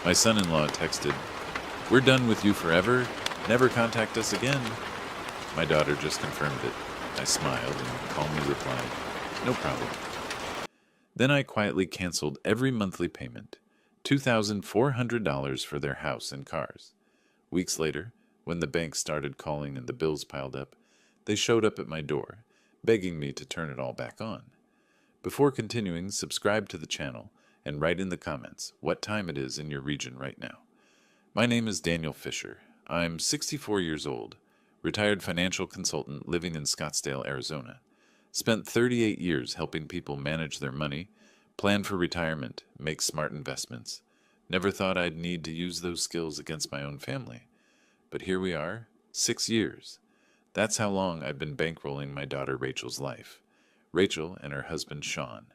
My son-in-law texted, "We're done with you forever. Never contact us again." My daughter just confirmed it. I smiled and calmly replied, "No problem." Then I quietly canceled every monthly payment, $2,400 for their house and cars. Weeks later, when the bank started calling and the bills piled up, they showed up at my door, begging me to turn it all back on. Before continuing, subscribe to the channel and write in the comments what time it is in your region right now. My name is Daniel Fisher. I'm 64 years old, retired financial consultant living in Scottsdale, Arizona. Spent 38 years helping people manage their money, plan for retirement, make smart investments. Never thought I'd need to use those skills against my own family. But here we are, 6 years. That's how long I've been bankrolling my daughter Rachel's life. Rachel and her husband Sean.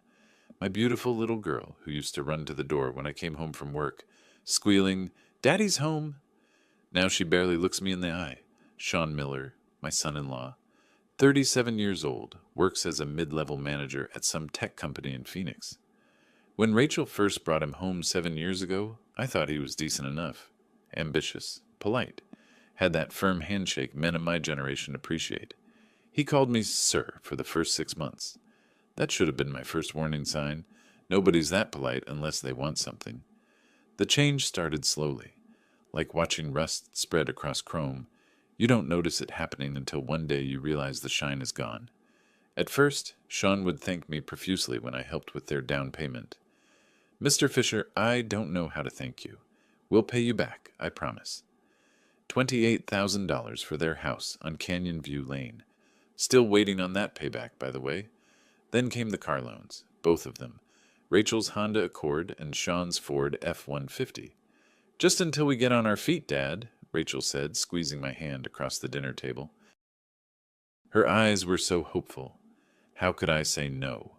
My beautiful little girl who used to run to the door when I came home from work, squealing, "Daddy's home." Now she barely looks me in the eye. Sean Miller, my son-in-law, 37 years old, works as a mid-level manager at some tech company in Phoenix. When Rachel first brought him home 7 years ago, I thought he was decent enough. Ambitious, polite, had that firm handshake men of my generation appreciate. He called me sir for the first 6 months. That should have been my first warning sign. Nobody's that polite unless they want something. The change started slowly, like watching rust spread across chrome. You don't notice it happening until one day you realize the shine is gone. At first, Sean would thank me profusely when I helped with their down payment. "Mr. Fisher, I don't know how to thank you. We'll pay you back, I promise." $28,000 for their house on Canyon View Lane. Still waiting on that payback, by the way. Then came the car loans, both of them. Rachel's Honda Accord and Sean's Ford F-150. "Just until we get on our feet, Dad," Rachel said, squeezing my hand across the dinner table. Her eyes were so hopeful. How could I say no?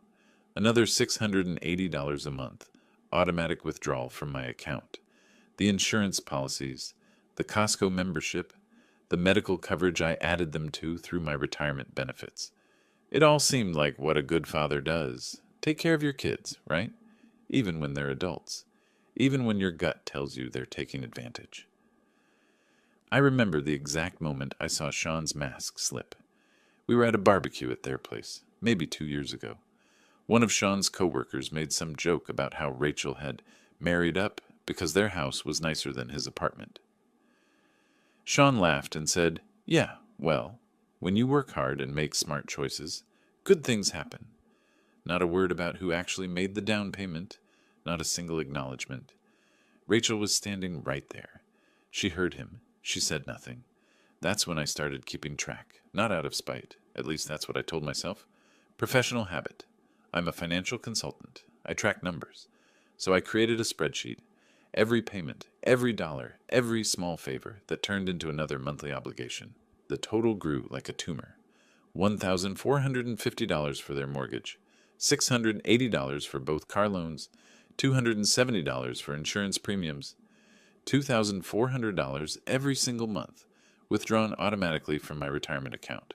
Another $680 a month, automatic withdrawal from my account. The insurance policies, the Costco membership, the medical coverage I added them to through my retirement benefits. It all seemed like what a good father does. Take care of your kids, right? Even when they're adults. Even when your gut tells you they're taking advantage. I remember the exact moment I saw Sean's mask slip. We were at a barbecue at their place, maybe 2 years ago. One of Sean's coworkers made some joke about how Rachel had married up because their house was nicer than his apartment. Sean laughed and said, "Yeah, well, when you work hard and make smart choices, good things happen." Not a word about who actually made the down payment, not a single acknowledgement. Rachel was standing right there. She heard him. She said nothing. That's when I started keeping track, not out of spite. At least that's what I told myself. Professional habit. I'm a financial consultant. I track numbers. So I created a spreadsheet. Every payment, every dollar, every small favor that turned into another monthly obligation. The total grew like a tumor. $1,450 for their mortgage, $680 for both car loans, $270 for insurance premiums, $2,400 every single month, withdrawn automatically from my retirement account.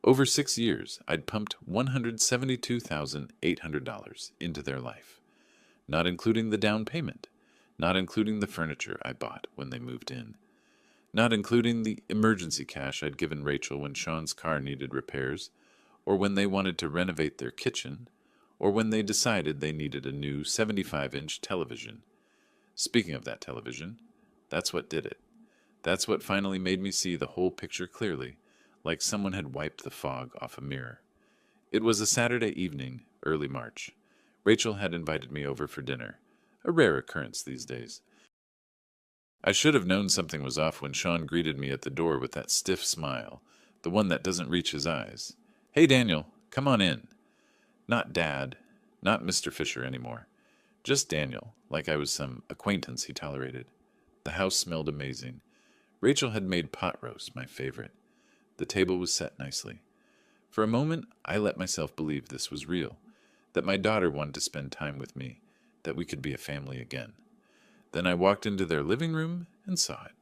Over 6 years, I'd pumped $172,800 into their life, not including the down payment, not including the furniture I bought when they moved in, not including the emergency cash I'd given Rachel when Sean's car needed repairs, or when they wanted to renovate their kitchen, or when they decided they needed a new 75-inch television. Speaking of that television, that's what did it. That's what finally made me see the whole picture clearly, like someone had wiped the fog off a mirror. It was a Saturday evening, early March. Rachel had invited me over for dinner, a rare occurrence these days. I should have known something was off when Sean greeted me at the door with that stiff smile, the one that doesn't reach his eyes. "Hey, Daniel, come on in." Not Dad, not Mr. Fisher anymore. Just Daniel, like I was some acquaintance he tolerated. The house smelled amazing. Rachel had made pot roast, my favorite. The table was set nicely. For a moment, I let myself believe this was real, that my daughter wanted to spend time with me, that we could be a family again. Then I walked into their living room and saw it.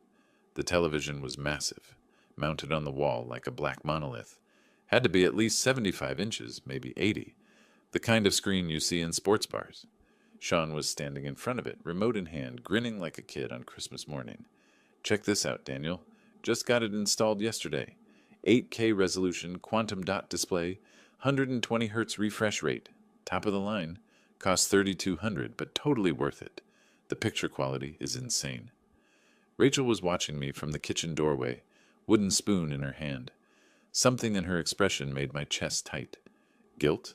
The television was massive, mounted on the wall like a black monolith. Had to be at least 75 inches, maybe 80, the kind of screen you see in sports bars. Sean was standing in front of it, remote in hand, grinning like a kid on Christmas morning. Check this out, Daniel. Just got it installed yesterday. 8K resolution, quantum dot display, 120 Hz refresh rate. Top of the line. Costs $3,200, but totally worth it. The picture quality is insane. Rachel was watching me from the kitchen doorway, wooden spoon in her hand. Something in her expression made my chest tight. Guilt?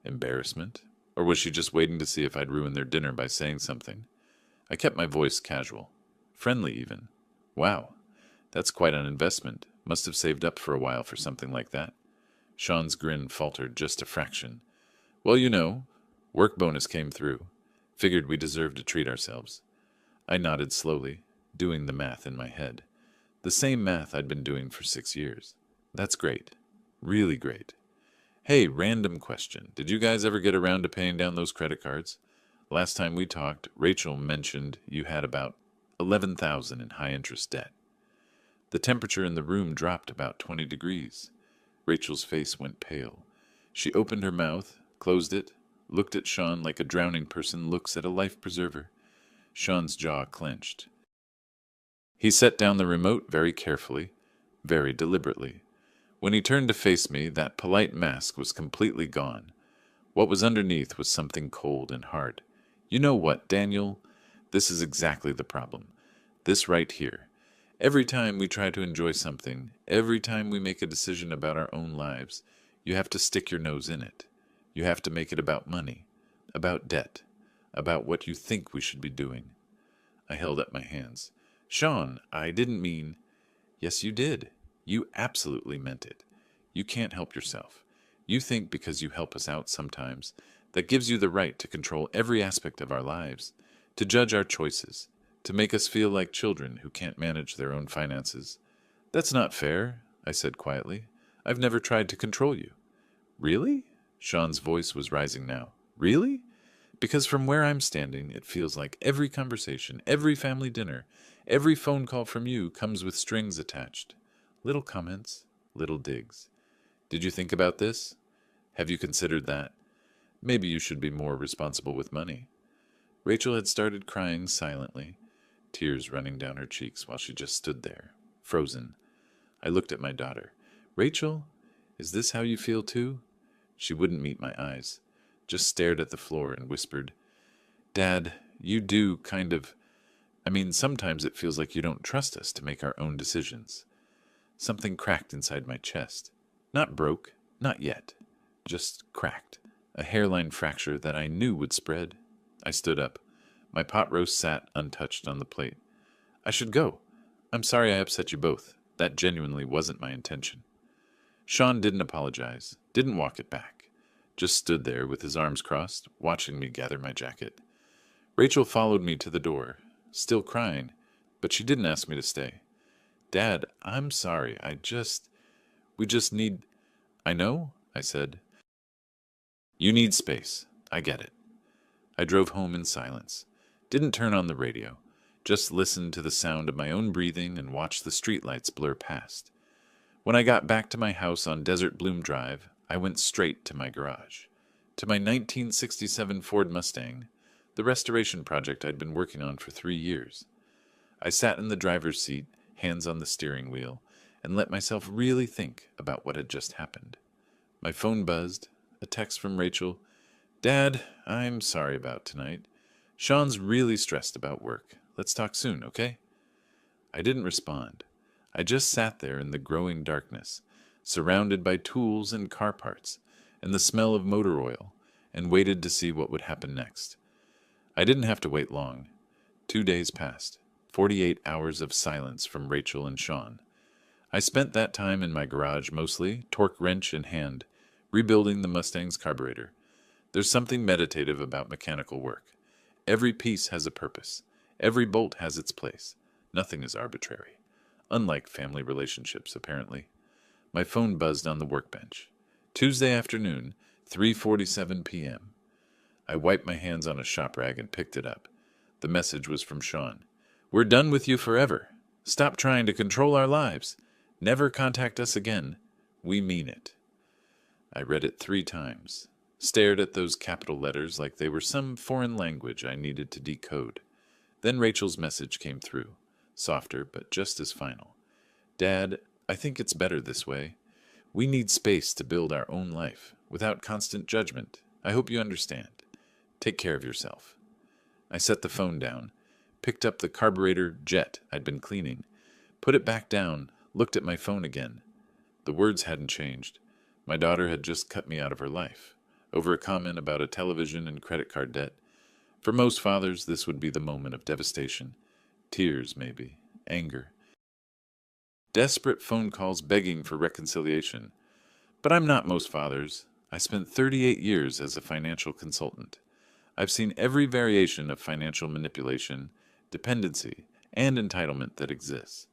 Embarrassment? Or was she just waiting to see if I'd ruin their dinner by saying something? I kept my voice casual. Friendly, even. Wow, that's quite an investment. Must have saved up for a while for something like that. Sean's grin faltered just a fraction. Well, work bonus came through. Figured we deserved to treat ourselves. I nodded slowly, doing the math in my head. The same math I'd been doing for 6 years. That's great. Really great. Hey, random question. Did you guys ever get around to paying down those credit cards? Last time we talked, Rachel mentioned you had about $11,000 in high-interest debt. The temperature in the room dropped about 20 degrees. Rachel's face went pale. She opened her mouth, closed it, looked at Sean like a drowning person looks at a life preserver. Sean's jaw clenched. He set down the remote very carefully, very deliberately. When he turned to face me, that polite mask was completely gone. What was underneath was something cold and hard. You know what, Daniel? This is exactly the problem. This right here. Every time we try to enjoy something, every time we make a decision about our own lives, you have to stick your nose in it. You have to make it about money, about debt, about what you think we should be doing. I held up my hands. Sean, I didn't mean... Yes, you did. You absolutely meant it. You can't help yourself. You think because you help us out sometimes, that gives you the right to control every aspect of our lives, to judge our choices, to make us feel like children who can't manage their own finances. That's not fair, I said quietly. I've never tried to control you. Really? Sean's voice was rising now. Really? Because from where I'm standing, it feels like every conversation, every family dinner, every phone call from you comes with strings attached. Little comments, little digs. Did you think about this? Have you considered that? Maybe you should be more responsible with money. Rachel had started crying silently, tears running down her cheeks while she just stood there, frozen. I looked at my daughter. Rachel, is this how you feel too? She wouldn't meet my eyes, just stared at the floor and whispered, Dad, you do kind of... sometimes it feels like you don't trust us to make our own decisions. Something cracked inside my chest. Not broke, not yet. Just cracked. A hairline fracture that I knew would spread. I stood up. My pot roast sat untouched on the plate. I should go. I'm sorry I upset you both. That genuinely wasn't my intention. Sean didn't apologize, didn't walk it back. Just stood there with his arms crossed, watching me gather my jacket. Rachel followed me to the door, still crying, but she didn't ask me to stay. Dad, I'm sorry. We just need... I know, I said. You need space. I get it. I drove home in silence. Didn't turn on the radio. Just listened to the sound of my own breathing and watched the streetlights blur past. When I got back to my house on Desert Bloom Drive, I went straight to my garage. To my 1967 Ford Mustang, the restoration project I'd been working on for 3 years. I sat in the driver's seat, hands on the steering wheel, and let myself really think about what had just happened. My phone buzzed, a text from Rachel. Dad, I'm sorry about tonight. Sean's really stressed about work. Let's talk soon, okay? I didn't respond. I just sat there in the growing darkness, surrounded by tools and car parts, and the smell of motor oil, and waited to see what would happen next. I didn't have to wait long. 2 days passed, 48 hours of silence from Rachel and Sean. I spent that time in my garage mostly, torque wrench in hand, rebuilding the Mustang's carburetor. There's something meditative about mechanical work. Every piece has a purpose. Every bolt has its place. Nothing is arbitrary. Unlike family relationships, apparently. My phone buzzed on the workbench. Tuesday afternoon, 3:47 p.m. I wiped my hands on a shop rag and picked it up. The message was from Sean. We're done with you forever. Stop trying to control our lives. Never contact us again. We mean it. I read it 3 times. stared at those capital letters like they were some foreign language I needed to decode. Then Rachel's message came through, softer but just as final. Dad, I think it's better this way. We need space to build our own life, without constant judgment. I hope you understand. Take care of yourself. I set the phone down, picked up the carburetor jet I'd been cleaning, put it back down, looked at my phone again. The words hadn't changed. My daughter had just cut me out of her life, over a comment about a television and credit card debt. For most fathers, this would be the moment of devastation. Tears, maybe. Anger. Desperate phone calls begging for reconciliation. But I'm not most fathers. I spent 38 years as a financial consultant. I've seen every variation of financial manipulation, dependency, and entitlement that exists.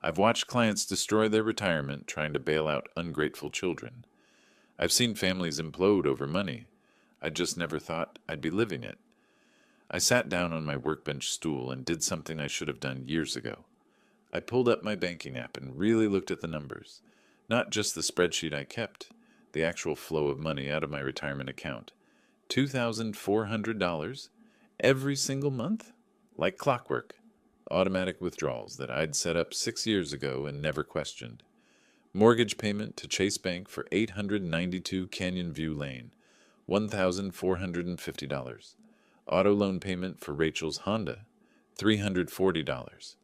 I've watched clients destroy their retirement trying to bail out ungrateful children. I've seen families implode over money. I just never thought I'd be living it. I sat down on my workbench stool and did something I should have done years ago. I pulled up my banking app and really looked at the numbers. Not just the spreadsheet I kept, the actual flow of money out of my retirement account. $2,400 every single month? Like clockwork. Automatic withdrawals that I'd set up 6 years ago and never questioned. Mortgage payment to Chase Bank for 892 Canyon View Lane, $1,450. Auto loan payment for Rachel's Honda, $340.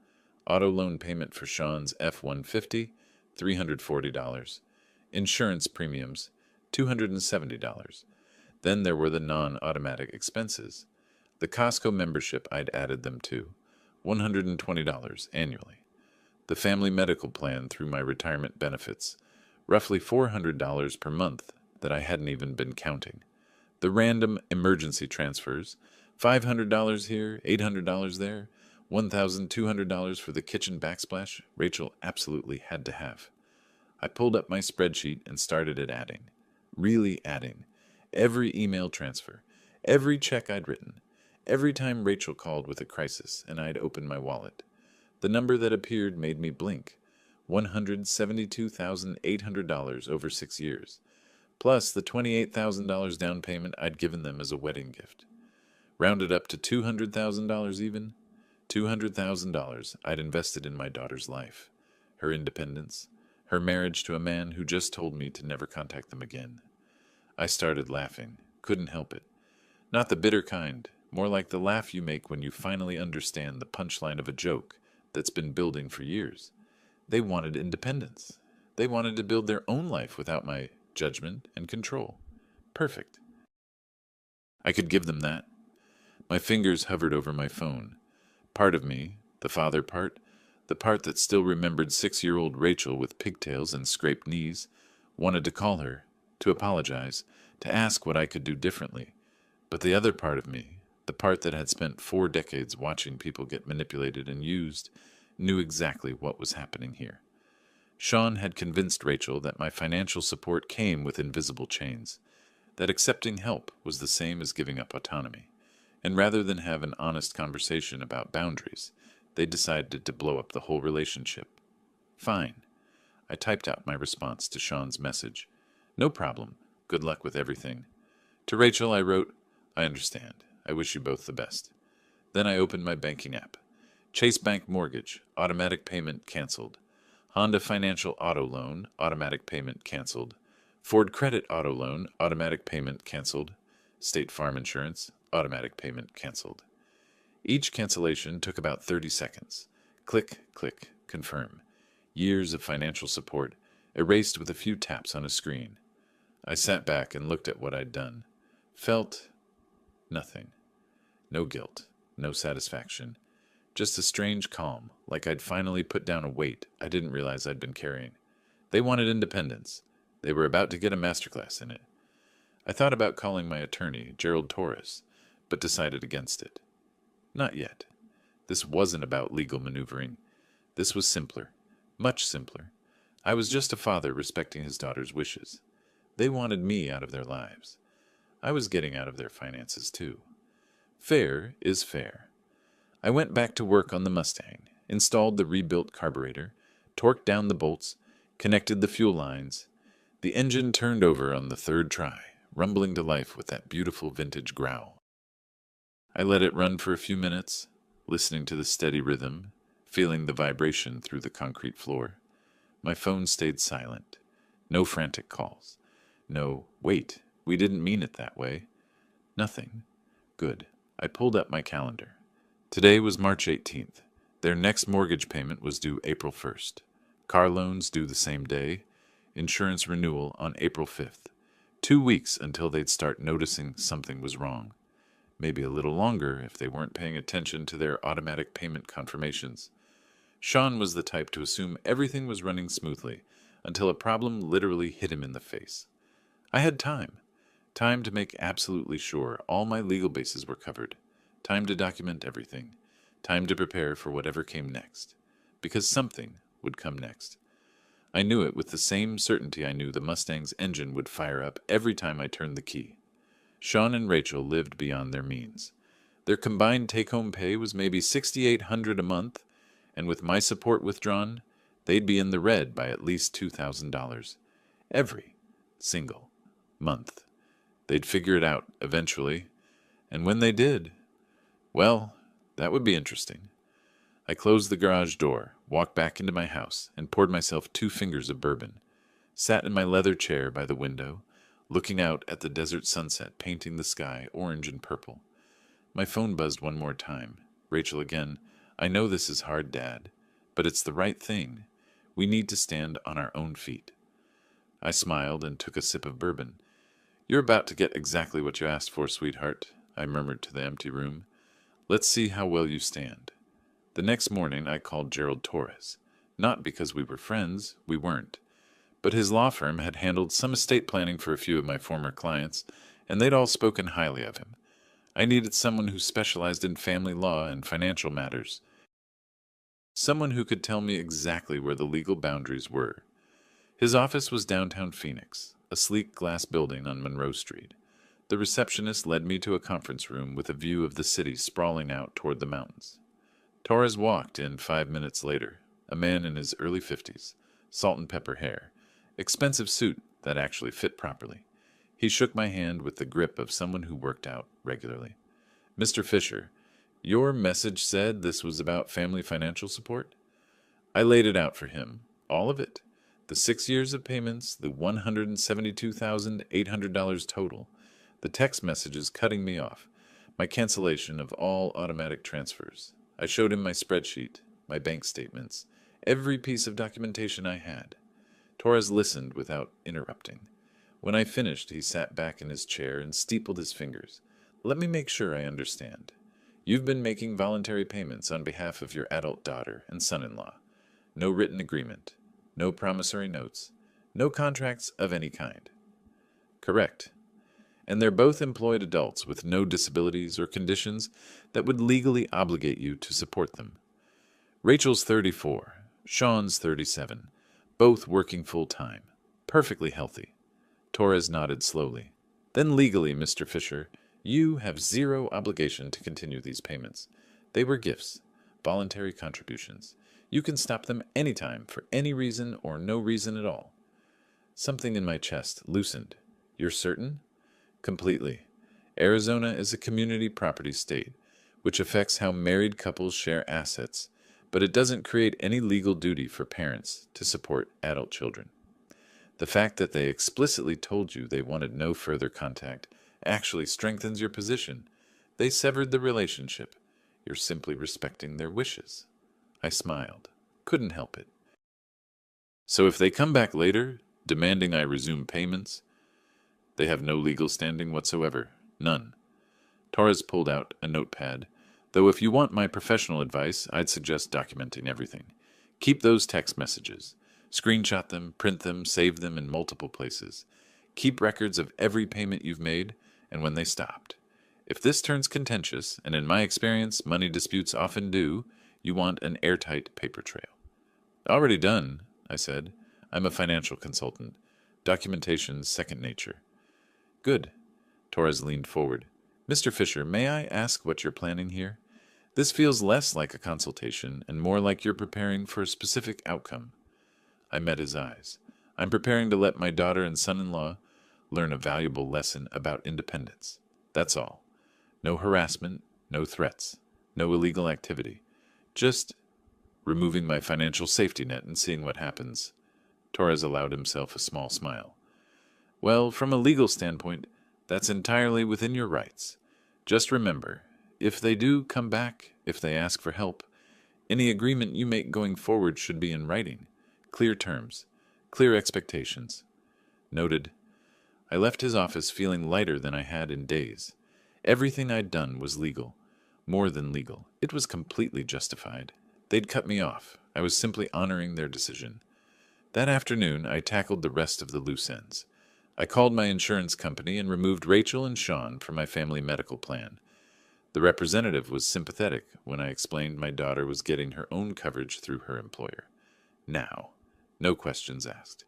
Auto loan payment for Sean's F-150, $340. Insurance premiums, $270. Then there were the non-automatic expenses. The Costco membership I'd added them to, $120 annually. The family medical plan through my retirement benefits, roughly $400 per month that I hadn't even been counting. The random emergency transfers, $500 here, $800 there, $1,200 for the kitchen backsplash Rachel absolutely had to have. I pulled up my spreadsheet and started at adding. Really adding. Every email transfer, every check I'd written, every time Rachel called with a crisis and I'd opened my wallet. The number that appeared made me blink. $172,800 over 6 years, plus the $28,000 down payment I'd given them as a wedding gift. Rounded up to $200,000 even. $200,000 I'd invested in my daughter's life, her independence, her marriage to a man who just told me to never contact them again. I started laughing, couldn't help it. Not the bitter kind, more like the laugh you make when you finally understand the punchline of a joke that's been building for years. They wanted independence. They wanted to build their own life without my judgment and control. Perfect. I could give them that. My fingers hovered over my phone. Part of me, the father part, the part that still remembered 6-year-old Rachel with pigtails and scraped knees, wanted to call her, to apologize, to ask what I could do differently. But the other part of me, the part that had spent 4 decades watching people get manipulated and used, knew exactly what was happening here. Sean had convinced Rachel that my financial support came with invisible chains, that accepting help was the same as giving up autonomy. And rather than have an honest conversation about boundaries, they decided to blow up the whole relationship. Fine. I typed out my response to Sean's message. No problem. Good luck with everything. To Rachel, I wrote, I understand. I wish you both the best. Then I opened my banking app. Chase Bank Mortgage, automatic payment canceled. Honda Financial Auto Loan, automatic payment canceled. Ford Credit Auto Loan, automatic payment canceled. State Farm Insurance, automatic payment canceled. Each cancellation took about 30 seconds. Click, click, confirm. Years of financial support, erased with a few taps on a screen. I sat back and looked at what I'd done. Felt nothing. No guilt, no satisfaction. Just a strange calm, like I'd finally put down a weight I didn't realize I'd been carrying. They wanted independence. They were about to get a masterclass in it. I thought about calling my attorney, Gerald Torres, but decided against it. Not yet. This wasn't about legal maneuvering. This was simpler, much simpler. I was just a father respecting his daughter's wishes. They wanted me out of their lives. I was getting out of their finances too. Fair is fair. I went back to work on the Mustang, installed the rebuilt carburetor, torqued down the bolts, connected the fuel lines. The engine turned over on the 3rd try, rumbling to life with that beautiful vintage growl. I let it run for a few minutes, listening to the steady rhythm, feeling the vibration through the concrete floor. My phone stayed silent. No frantic calls. No, wait, we didn't mean it that way. Nothing. Good. I pulled up my calendar. Today was March 18th. Their next mortgage payment was due April 1st. Car loans due the same day. Insurance renewal on April 5th. 2 weeks until they'd start noticing something was wrong. Maybe a little longer if they weren't paying attention to their automatic payment confirmations. Sean was the type to assume everything was running smoothly until a problem literally hit him in the face. I had time. Time to make absolutely sure all my legal bases were covered. Time to document everything. Time to prepare for whatever came next. Because something would come next. I knew it with the same certainty I knew the Mustang's engine would fire up every time I turned the key. Sean and Rachel lived beyond their means. Their combined take-home pay was maybe $6,800 a month, and with my support withdrawn, they'd be in the red by at least $2,000 every single month. They'd figure it out eventually, and when they did, well, that would be interesting. I closed the garage door, walked back into my house, and poured myself 2 fingers of bourbon. Sat in my leather chair by the window, looking out at the desert sunset painting the sky orange and purple. My phone buzzed one more time. Rachel again. I know this is hard, Dad, but it's the right thing. We need to stand on our own feet. I smiled and took a sip of bourbon. You're about to get exactly what you asked for, sweetheart, I murmured to the empty room. Let's see how well you stand. The next morning I called Gerald Torres. Not because we were friends, we weren't. But his law firm had handled some estate planning for a few of my former clients, and they'd all spoken highly of him. I needed someone who specialized in family law and financial matters. Someone who could tell me exactly where the legal boundaries were. His office was downtown Phoenix, a sleek glass building on Monroe Street. The receptionist led me to a conference room with a view of the city sprawling out toward the mountains. Torres walked in 5 minutes later, a man in his early 50s, salt and pepper hair, expensive suit that actually fit properly. He shook my hand with the grip of someone who worked out regularly. Mr. Fisher, your message said this was about family financial support? I laid it out for him, all of it. The 6 years of payments, the $172,800 total, the text messages cutting me off, my cancellation of all automatic transfers. I showed him my spreadsheet, my bank statements, every piece of documentation I had. Torres listened without interrupting. When I finished, he sat back in his chair and steepled his fingers. Let me make sure I understand. You've been making voluntary payments on behalf of your adult daughter and son-in-law. No written agreement, no promissory notes, no contracts of any kind. Correct. And they're both employed adults with no disabilities or conditions that would legally obligate you to support them. Rachel's 34, Sean's 37, both working full-time, perfectly healthy. Torres nodded slowly. Then legally, Mr. Fisher, you have zero obligation to continue these payments. They were gifts, voluntary contributions. You can stop them anytime for any reason or no reason at all. Something in my chest loosened. You're certain? Completely. Arizona is a community property state, which affects how married couples share assets, but it doesn't create any legal duty for parents to support adult children. The fact that they explicitly told you they wanted no further contact actually strengthens your position. They severed the relationship. You're simply respecting their wishes. I smiled. Couldn't help it. So if they come back later, demanding I resume payments, they have no legal standing whatsoever. None. Torres pulled out a notepad. Though if you want my professional advice, I'd suggest documenting everything. Keep those text messages. Screenshot them, print them, save them in multiple places. Keep records of every payment you've made and when they stopped. If this turns contentious, and in my experience money disputes often do, you want an airtight paper trail. Already done, I said. I'm a financial consultant. Documentation's second nature. Good. Torres leaned forward. Mr. Fisher, may I ask what you're planning here? This feels less like a consultation and more like you're preparing for a specific outcome. I met his eyes. I'm preparing to let my daughter and son-in-law learn a valuable lesson about independence. That's all. No harassment, no threats, no illegal activity. Just removing my financial safety net and seeing what happens. Torres allowed himself a small smile. Well, from a legal standpoint, that's entirely within your rights. Just remember, if they do come back, if they ask for help, any agreement you make going forward should be in writing. Clear terms, clear expectations. Noted. I left his office feeling lighter than I had in days. Everything I'd done was legal. More than legal. It was completely justified. They'd cut me off. I was simply honoring their decision. That afternoon, I tackled the rest of the loose ends. I called my insurance company and removed Rachel and Sean from my family medical plan. The representative was sympathetic when I explained my daughter was getting her own coverage through her employer. Now, no questions asked.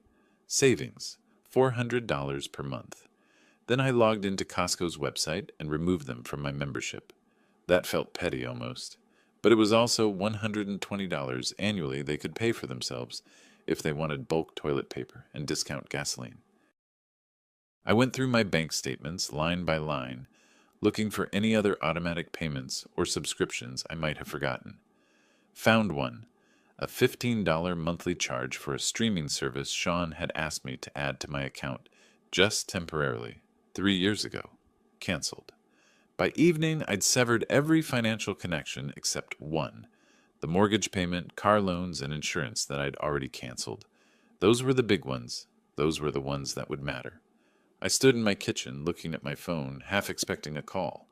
Savings, $400 per month. Then I logged into Costco's website and removed them from my membership. That felt petty almost. But it was also $120 annually they could pay for themselves if they wanted bulk toilet paper and discount gasoline. I went through my bank statements line by line, looking for any other automatic payments or subscriptions I might have forgotten. Found one, a $15 monthly charge for a streaming service Sean had asked me to add to my account, just temporarily, 3 years ago. Canceled. By evening, I'd severed every financial connection except one, the mortgage payment, car loans, and insurance that I'd already canceled. Those were the big ones. Those were the ones that would matter. I stood in my kitchen looking at my phone, half expecting a call.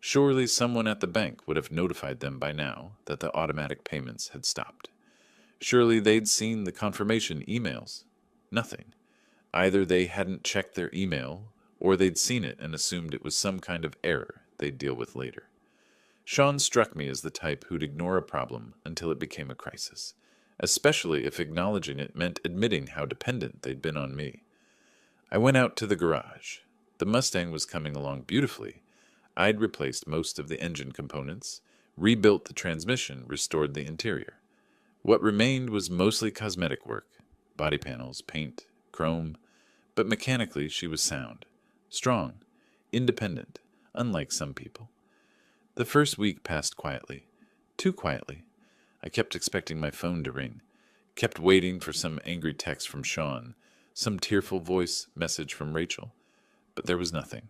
Surely someone at the bank would have notified them by now that the automatic payments had stopped. Surely they'd seen the confirmation emails. Nothing. Either they hadn't checked their email, or they'd seen it and assumed it was some kind of error they'd deal with later. Sean struck me as the type who'd ignore a problem until it became a crisis, especially if acknowledging it meant admitting how dependent they'd been on me. I went out to the garage. The Mustang was coming along beautifully. I'd replaced most of the engine components, rebuilt the transmission, restored the interior. What remained was mostly cosmetic work, body panels, paint, chrome, but mechanically she was sound, strong, independent, unlike some people. The first week passed quietly, too quietly. I kept expecting my phone to ring, kept waiting for some angry text from Sean, some tearful voice message from Rachel, but there was nothing.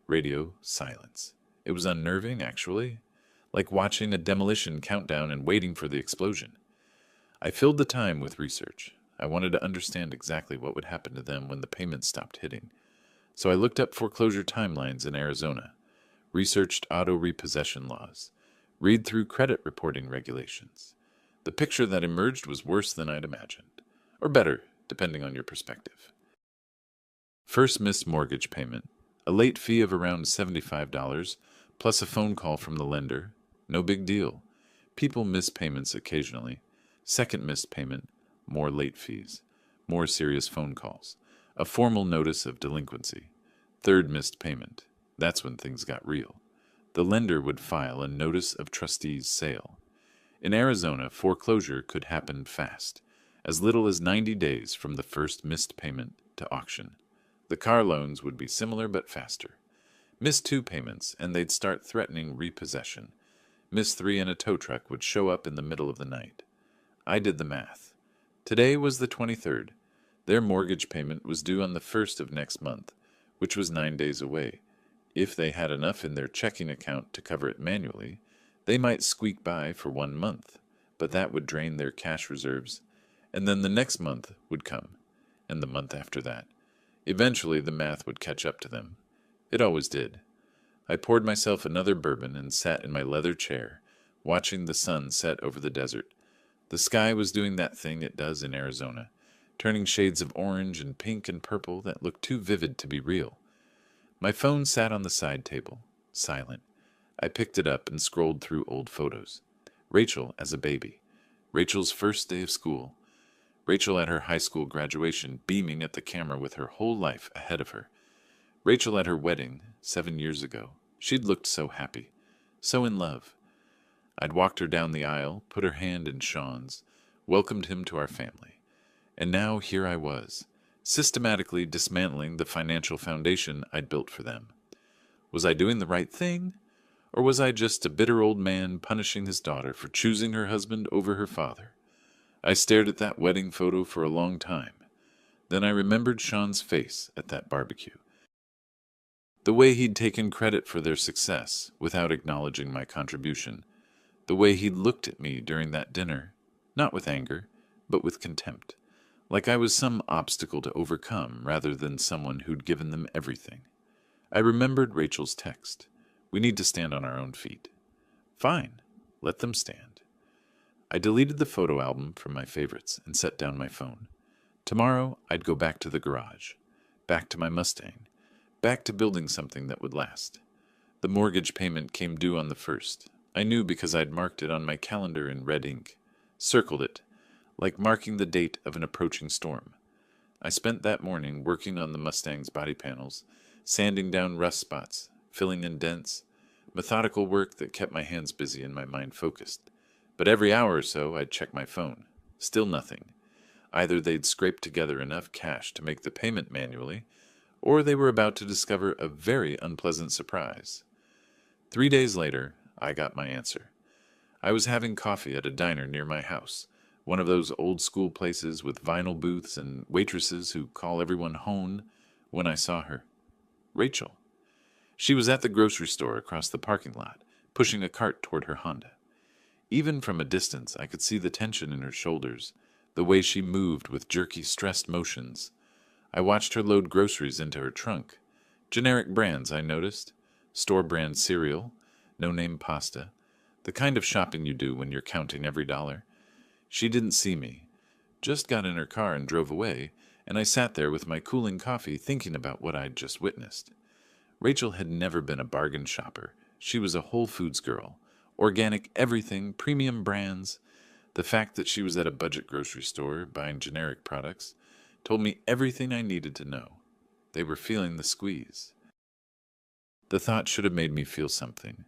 Radio, silence. It was unnerving, actually, like watching a demolition countdown and waiting for the explosion. I filled the time with research. I wanted to understand exactly what would happen to them when the payments stopped hitting. So I looked up foreclosure timelines in Arizona, researched auto repossession laws, read through credit reporting regulations. The picture that emerged was worse than I'd imagined, or better, depending on your perspective. First missed mortgage payment, a late fee of around $75, plus a phone call from the lender. No big deal. People miss payments occasionally. Second missed payment, more late fees, more serious phone calls, a formal notice of delinquency. Third missed payment. That's when things got real. The lender would file a notice of trustee's sale. In Arizona, foreclosure could happen fast, as little as 90 days from the first missed payment to auction. The car loans would be similar but faster. Miss 2 payments, and they'd start threatening repossession. Miss 3 and a tow truck would show up in the middle of the night. I did the math. Today was the 23rd. Their mortgage payment was due on the 1st of next month, which was 9 days away. If they had enough in their checking account to cover it manually, they might squeak by for 1 month, but that would drain their cash reserves, and then the next month would come, and the month after that. Eventually the math would catch up to them. It always did. I poured myself another bourbon and sat in my leather chair, watching the sun set over the desert. The sky was doing that thing it does in Arizona, turning shades of orange and pink and purple that looked too vivid to be real. My phone sat on the side table, silent. I picked it up and scrolled through old photos. Rachel as a baby. Rachel's first day of school. Rachel at her high school graduation, beaming at the camera with her whole life ahead of her. Rachel at her wedding, 7 years ago. She'd looked so happy, so in love. I'd walked her down the aisle, put her hand in Sean's, welcomed him to our family. And now here I was, systematically dismantling the financial foundation I'd built for them. Was I doing the right thing? Or was I just a bitter old man punishing his daughter for choosing her husband over her father? I stared at that wedding photo for a long time. Then I remembered Sean's face at that barbecue. The way he'd taken credit for their success without acknowledging my contribution. The way he'd looked at me during that dinner, not with anger, but with contempt, like I was some obstacle to overcome rather than someone who'd given them everything. I remembered Rachel's text. We need to stand on our own feet. Fine, let them stand. I deleted the photo album from my favorites and set down my phone. Tomorrow, I'd go back to the garage, back to my Mustang, back to building something that would last. The mortgage payment came due on the 1st. I knew because I'd marked it on my calendar in red ink, circled it, like marking the date of an approaching storm. I spent that morning working on the Mustang's body panels, sanding down rust spots, filling in dents, methodical work that kept my hands busy and my mind focused. But every hour or so, I'd check my phone. Still nothing. Either they'd scraped together enough cash to make the payment manually, or they were about to discover a very unpleasant surprise. 3 days later, I got my answer. I was having coffee at a diner near my house, one of those old-school places with vinyl booths and waitresses who call everyone hone, when I saw her. Rachel. She was at the grocery store across the parking lot, pushing a cart toward her Honda. Even from a distance, I could see the tension in her shoulders, the way she moved with jerky, stressed motions. I watched her load groceries into her trunk. Generic brands, I noticed. Store-brand cereal, no-name pasta, the kind of shopping you do when you're counting every dollar. She didn't see me, just got in her car and drove away, and I sat there with my cooling coffee thinking about what I'd just witnessed. Rachel had never been a bargain shopper. She was a Whole Foods girl. Organic everything, premium brands. The fact that she was at a budget grocery store buying generic products told me everything I needed to know. They were feeling the squeeze. The thought should have made me feel something.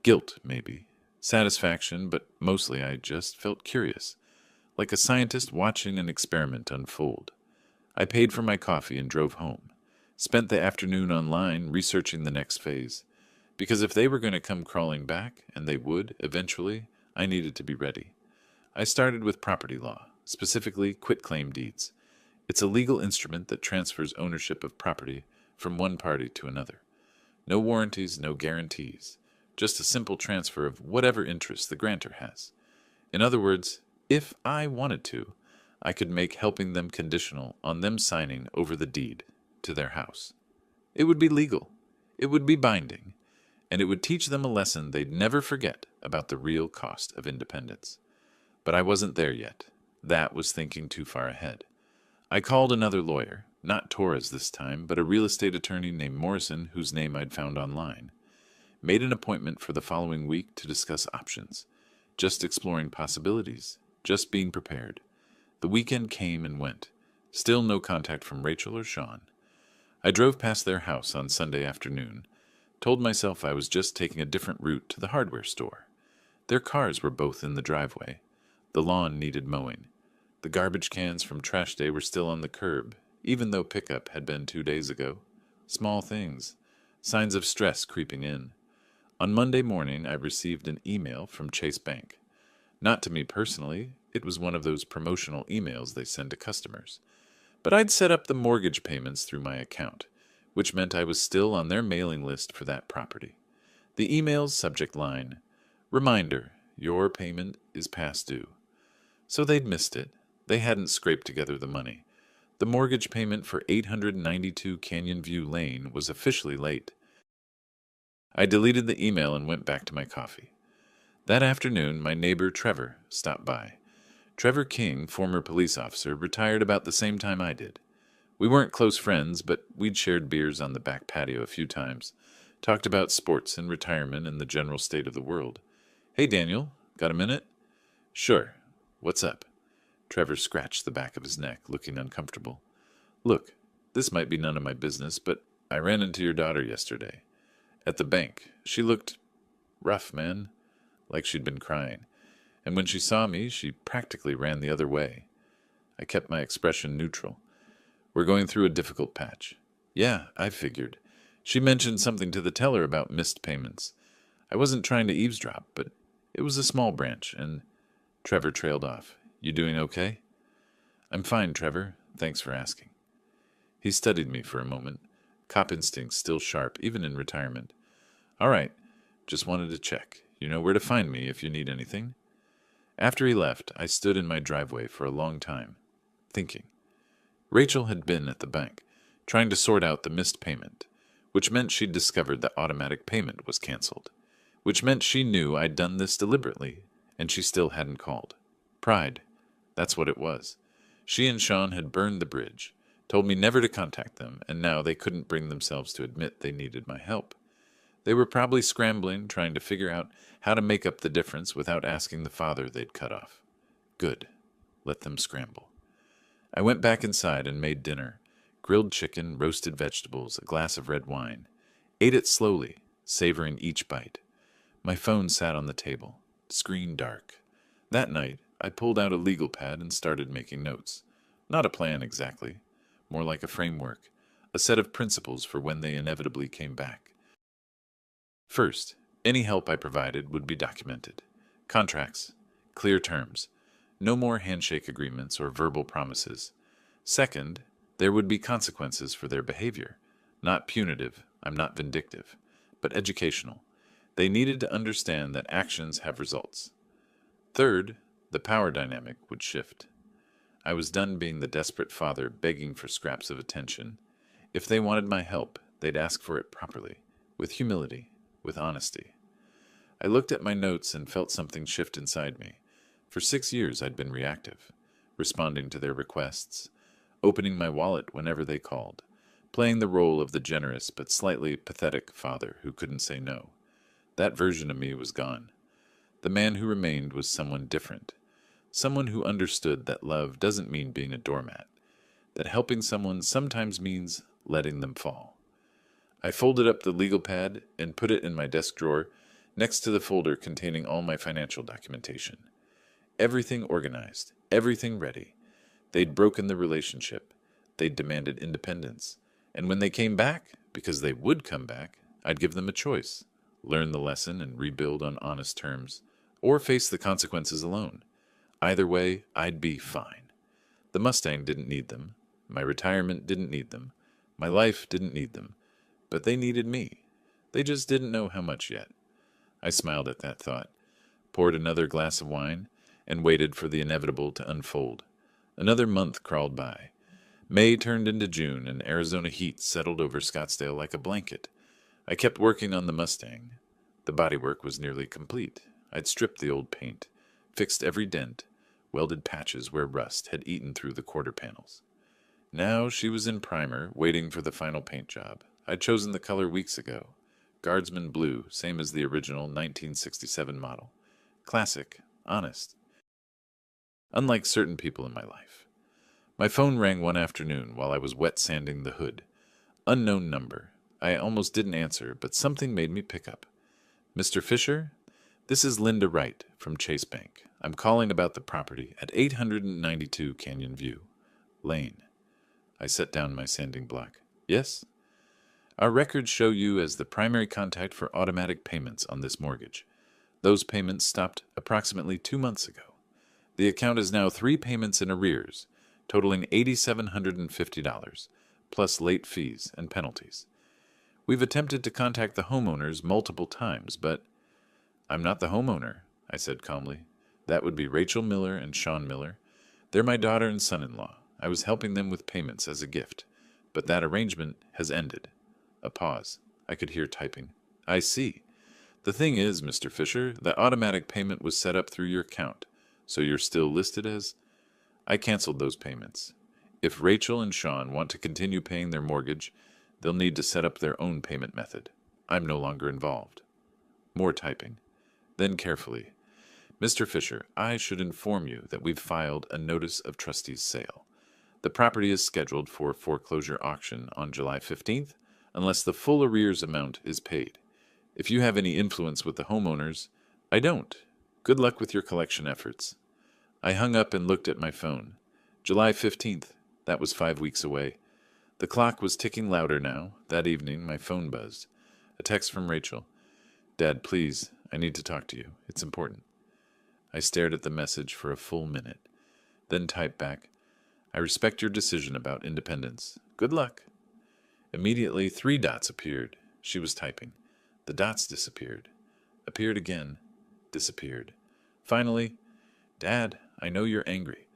Guilt, maybe. Satisfaction, but mostly I just felt curious, like a scientist watching an experiment unfold. I paid for my coffee and drove home. Spent the afternoon online researching the next phase. Because if they were going to come crawling back, and they would, eventually, I needed to be ready. I started with property law, specifically quitclaim deeds. It's a legal instrument that transfers ownership of property from one party to another. No warranties, no guarantees. Just a simple transfer of whatever interest the grantor has. In other words, if I wanted to, I could make helping them conditional on them signing over the deed to their house. It would be legal. It would be binding. And it would teach them a lesson they'd never forget about the real cost of independence. But I wasn't there yet. That was thinking too far ahead. I called another lawyer, not Torres this time, but a real estate attorney named Morrison, whose name I'd found online. Made an appointment for the following week to discuss options. Just exploring possibilities. Just being prepared. The weekend came and went. Still no contact from Rachel or Sean. I drove past their house on Sunday afternoon. Told myself I was just taking a different route to the hardware store. Their cars were both in the driveway. The lawn needed mowing. The garbage cans from trash day were still on the curb, even though pickup had been 2 days ago. Small things. Signs of stress creeping in. On Monday morning, I received an email from Chase Bank. Not to me personally, it was one of those promotional emails they send to customers. But I'd set up the mortgage payments through my account, which meant I was still on their mailing list for that property. The email's subject line, "Reminder, your payment is past due." So they'd missed it. They hadn't scraped together the money. The mortgage payment for 892 Canyon View Lane was officially late. I deleted the email and went back to my coffee. That afternoon, my neighbor Trevor stopped by. Trevor King, former police officer, retired about the same time I did. We weren't close friends, but we'd shared beers on the back patio a few times, talked about sports and retirement and the general state of the world. "Hey, Daniel, got a minute?" "Sure. What's up?" Trevor scratched the back of his neck, looking uncomfortable. "Look, this might be none of my business, but I ran into your daughter yesterday. At the bank. She looked rough, man, like she'd been crying. And when she saw me, she practically ran the other way." I kept my expression neutral. We're going through a difficult patch. Yeah, I figured. She mentioned something to the teller about missed payments. I wasn't trying to eavesdrop, but it was a small branch, and Trevor trailed off. You doing okay? I'm fine, Trevor. Thanks for asking. He studied me for a moment, cop instincts still sharp, even in retirement. All right, just wanted to check. You know where to find me if you need anything. After he left, I stood in my driveway for a long time, thinking. Rachel had been at the bank, trying to sort out the missed payment, which meant she'd discovered that automatic payment was canceled, which meant she knew I'd done this deliberately, and she still hadn't called. Pride. That's what it was. She and Sean had burned the bridge, told me never to contact them, and now they couldn't bring themselves to admit they needed my help. They were probably scrambling, trying to figure out how to make up the difference without asking the father they'd cut off. Good. Let them scramble. I went back inside and made dinner. Grilled chicken, roasted vegetables, a glass of red wine. Ate it slowly, savoring each bite. My phone sat on the table, screen dark. That night, I pulled out a legal pad and started making notes. Not a plan exactly, more like a framework, a set of principles for when they inevitably came back. First, any help I provided would be documented. Contracts, clear terms, no more handshake agreements or verbal promises. Second, there would be consequences for their behavior. Not punitive, I'm not vindictive, but educational. They needed to understand that actions have results. Third, the power dynamic would shift. I was done being the desperate father begging for scraps of attention. If they wanted my help, they'd ask for it properly, with humility, with honesty. I looked at my notes and felt something shift inside me. For 6 years I'd been reactive, responding to their requests, opening my wallet whenever they called, playing the role of the generous but slightly pathetic father who couldn't say no. That version of me was gone. The man who remained was someone different, someone who understood that love doesn't mean being a doormat, that helping someone sometimes means letting them fall. I folded up the legal pad and put it in my desk drawer next to the folder containing all my financial documentation. Everything organized, everything ready. They'd broken the relationship. They'd demanded independence. And when they came back, because they would come back, I'd give them a choice. Learn the lesson and rebuild on honest terms, or face the consequences alone. Either way, I'd be fine. The Mustang didn't need them. My retirement didn't need them. My life didn't need them. But they needed me. They just didn't know how much yet. I smiled at that thought, poured another glass of wine, and waited for the inevitable to unfold. Another month crawled by. May turned into June, and Arizona heat settled over Scottsdale like a blanket. I kept working on the Mustang. The bodywork was nearly complete. I'd stripped the old paint, fixed every dent, welded patches where rust had eaten through the quarter panels. Now she was in primer, waiting for the final paint job. I'd chosen the color weeks ago. Guardsman blue, same as the original 1967 model. Classic, honest. Unlike certain people in my life. My phone rang one afternoon while I was wet sanding the hood. Unknown number. I almost didn't answer, but something made me pick up. Mr. Fisher? This is Linda Wright from Chase Bank. I'm calling about the property at 892 Canyon View Lane. I set down my sanding block. Yes? Our records show you as the primary contact for automatic payments on this mortgage. Those payments stopped approximately 2 months ago. The account is now 3 payments in arrears, totaling $8,750, plus late fees and penalties. We've attempted to contact the homeowners multiple times, but I'm not the homeowner, I said calmly. That would be Rachel Miller and Sean Miller. They're my daughter and son-in-law. I was helping them with payments as a gift, but that arrangement has ended. A pause. I could hear typing. I see. The thing is, Mr. Fisher, the automatic payment was set up through your account, so you're still listed as... I canceled those payments. If Rachel and Sean want to continue paying their mortgage, they'll need to set up their own payment method. I'm no longer involved. More typing. Then carefully. Mr. Fisher, I should inform you that we've filed a notice of trustee's sale. The property is scheduled for foreclosure auction on July 15th, unless the full arrears amount is paid. If you have any influence with the homeowners, I don't. Good luck with your collection efforts. I hung up and looked at my phone. July 15th. That was 5 weeks away. The clock was ticking louder now. That evening, my phone buzzed. A text from Rachel. Dad, please, I need to talk to you. It's important. I stared at the message for a full minute, then typed back, I respect your decision about independence. Good luck. Immediately, 3 dots appeared. She was typing. The dots disappeared. Appeared again. Disappeared. Finally, Dad, I know you're angry,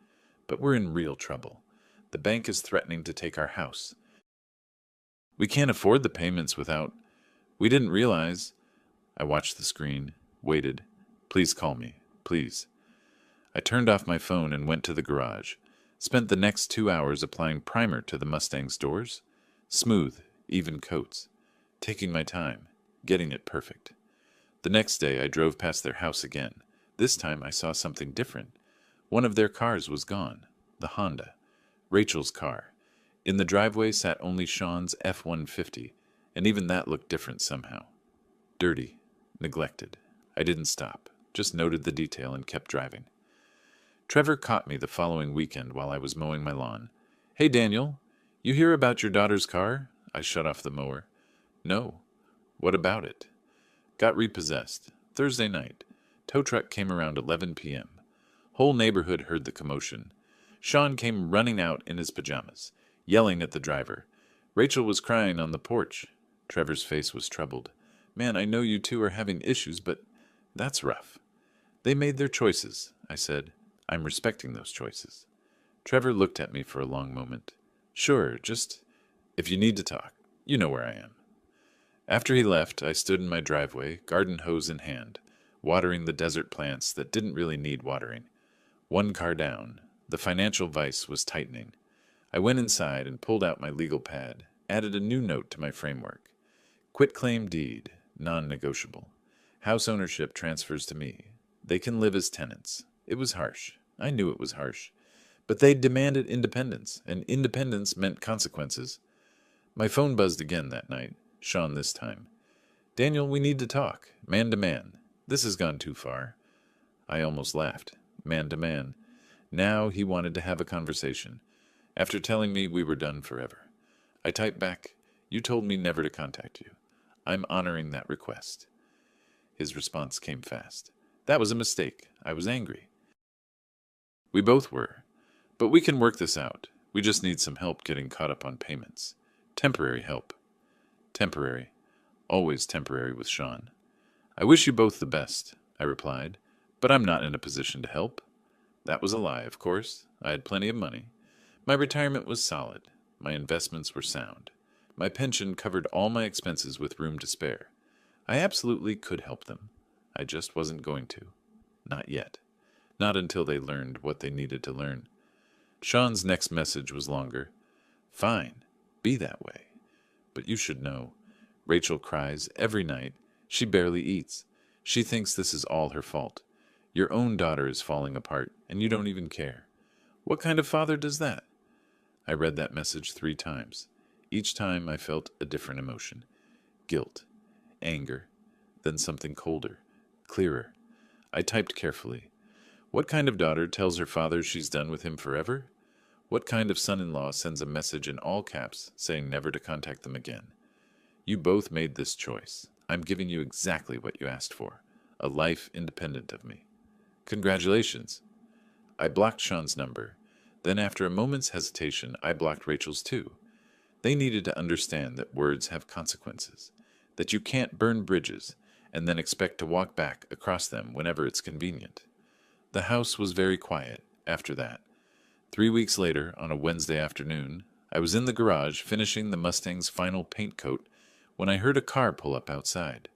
but we're in real trouble. The bank is threatening to take our house. We can't afford the payments without... We didn't realize... I watched the screen, waited. Please call me, please. I turned off my phone and went to the garage. Spent the next 2 hours applying primer to the Mustang's doors. Smooth, even coats. Taking my time, getting it perfect. The next day I drove past their house again. This time I saw something different. One of their cars was gone. The Honda. Rachel's car. In the driveway sat only Sean's F-150, and even that looked different somehow. Dirty. Neglected. I didn't stop, just noted the detail and kept driving. Trevor caught me the following weekend while I was mowing my lawn. Hey, Daniel, you hear about your daughter's car? I shut off the mower. No. What about it? Got repossessed. Thursday night. Tow truck came around 11 p.m. Whole neighborhood heard the commotion. Sean came running out in his pajamas, yelling at the driver. Rachel was crying on the porch. Trevor's face was troubled. Man, I know you two are having issues, but that's rough. They made their choices, I said. I'm respecting those choices. Trevor looked at me for a long moment. Sure, just if you need to talk, you know where I am. After he left, I stood in my driveway, garden hose in hand, watering the desert plants that didn't really need watering. 1 car down, the financial vice was tightening. I went inside and pulled out my legal pad, added a new note to my framework. Quitclaim deed, non-negotiable. House ownership transfers to me. They can live as tenants. It was harsh. I knew it was harsh. But they demanded independence, and independence meant consequences. My phone buzzed again that night, Sean this time. Daniel, we need to talk, man to man. This has gone too far. I almost laughed. Man to man. Now he wanted to have a conversation. After telling me we were done forever. I typed back, you told me never to contact you. I'm honoring that request. His response came fast. That was a mistake. I was angry. We both were. But we can work this out. We just need some help getting caught up on payments. Temporary help. Temporary. Always temporary with Sean. I wish you both the best, I replied, but I'm not in a position to help. That was a lie, of course. I had plenty of money. My retirement was solid. My investments were sound. My pension covered all my expenses with room to spare. I absolutely could help them. I just wasn't going to. Not yet. Not until they learned what they needed to learn. Sean's next message was longer. Fine. Be that way. But you should know. Rachel cries every night. She barely eats. She thinks this is all her fault. Your own daughter is falling apart, and you don't even care. What kind of father does that? I read that message 3 times. Each time I felt a different emotion. Guilt. Anger. Then something colder. Clearer. I typed carefully. What kind of daughter tells her father she's done with him forever? What kind of son-in-law sends a message in all caps saying never to contact them again? You both made this choice. I'm giving you exactly what you asked for. A life independent of me. Congratulations. I blocked Sean's number. Then after a moment's hesitation, I blocked Rachel's too. They needed to understand that words have consequences, that you can't burn bridges and then expect to walk back across them whenever it's convenient. The house was very quiet after that. 3 weeks later, on a Wednesday afternoon, I was in the garage finishing the Mustang's final paint coat when I heard a car pull up outside.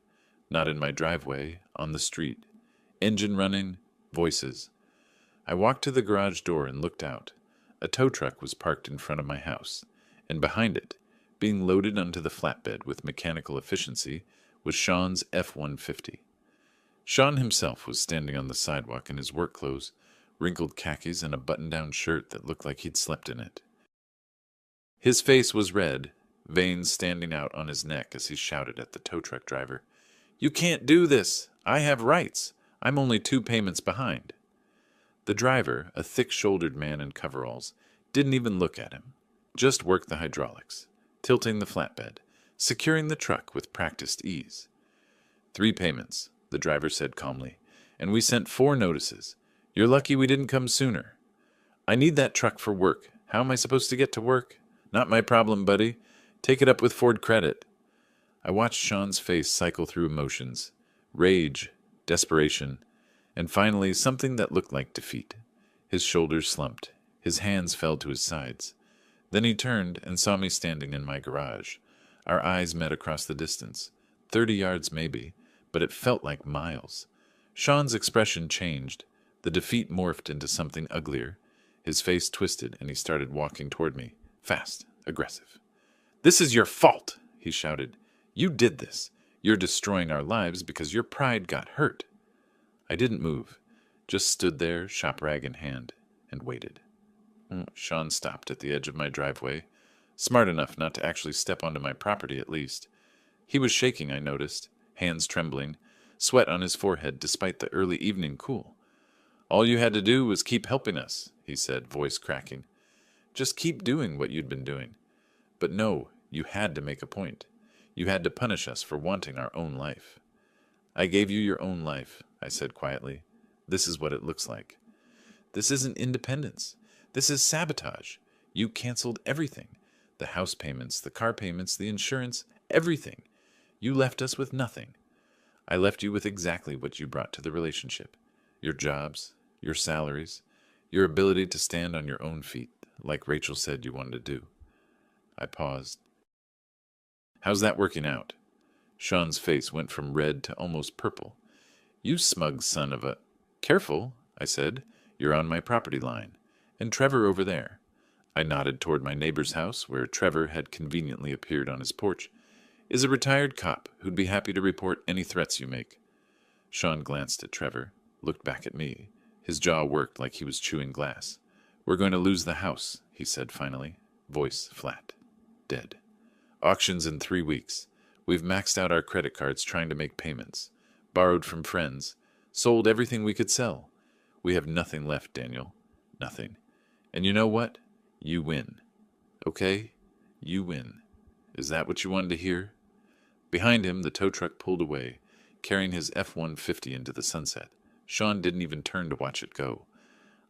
Not in my driveway, on the street. Engine running, voices. I walked to the garage door and looked out. A tow truck was parked in front of my house, and behind it, being loaded onto the flatbed with mechanical efficiency, was Sean's F-150. Sean himself was standing on the sidewalk in his work clothes, wrinkled khakis and a button-down shirt that looked like he'd slept in it. His face was red, veins standing out on his neck as he shouted at the tow truck driver, "You can't do this! I have rights! I'm only 2 payments behind." The driver, a thick-shouldered man in coveralls, didn't even look at him. Just worked the hydraulics, tilting the flatbed, securing the truck with practiced ease. 3 payments, the driver said calmly, and we sent 4 notices. You're lucky we didn't come sooner. I need that truck for work. How am I supposed to get to work? Not my problem, buddy. Take it up with Ford Credit. I watched Sean's face cycle through emotions, rage, desperation, and finally something that looked like defeat. His shoulders slumped. His hands fell to his sides. Then he turned and saw me standing in my garage. Our eyes met across the distance, 30 yards maybe, but it felt like miles. Sean's expression changed. The defeat morphed into something uglier. His face twisted and he started walking toward me, fast, aggressive. "This is your fault," he shouted. "You did this. You're destroying our lives because your pride got hurt." I didn't move, just stood there, shop rag in hand, and waited. Sean stopped at the edge of my driveway, smart enough not to actually step onto my property at least. He was shaking, I noticed, hands trembling, sweat on his forehead despite the early evening cool. "All you had to do was keep helping us," he said, voice cracking. "Just keep doing what you'd been doing. But no, you had to make a point. You had to punish us for wanting our own life." "I gave you your own life," I said quietly. "This is what it looks like. This isn't independence. This is sabotage. You canceled everything. The house payments, the car payments, the insurance, everything. You left us with nothing. I left you with exactly what you brought to the relationship. Your jobs, your salaries, your ability to stand on your own feet, like Rachel said you wanted to do." I paused. "How's that working out?" Sean's face went from red to almost purple. "You smug son of a—" "Careful," I said. "You're on my property line. And Trevor over there." I nodded toward my neighbor's house, where Trevor had conveniently appeared on his porch. "Is a retired cop who'd be happy to report any threats you make." Sean glanced at Trevor, looked back at me. His jaw worked like he was chewing glass. "We're going to lose the house," he said finally, voice flat, dead. "Auctions in 3 weeks. We've maxed out our credit cards trying to make payments, borrowed from friends, sold everything we could sell. We have nothing left, Daniel. Nothing. And you know what? You win. Okay? You win. Is that what you wanted to hear?" Behind him, the tow truck pulled away, carrying his F-150 into the sunset. Sean didn't even turn to watch it go.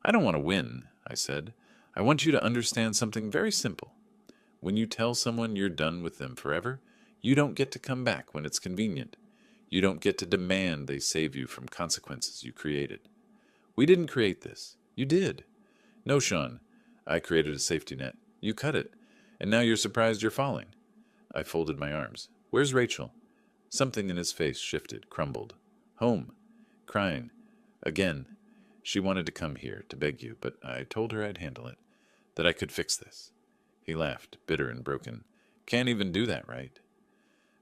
"I don't want to win," I said. "I want you to understand something very simple. When you tell someone you're done with them forever, you don't get to come back when it's convenient. You don't get to demand they save you from consequences you created. We didn't create this. You did. No, Sean, I created a safety net. You cut it, and now you're surprised you're falling." I folded my arms. "Where's Rachel?" Something in his face shifted, crumbled. "Home. Crying. Again. She wanted to come here to beg you, but I told her I'd handle it, that I could fix this." He laughed, bitter and broken. "Can't even do that, right?"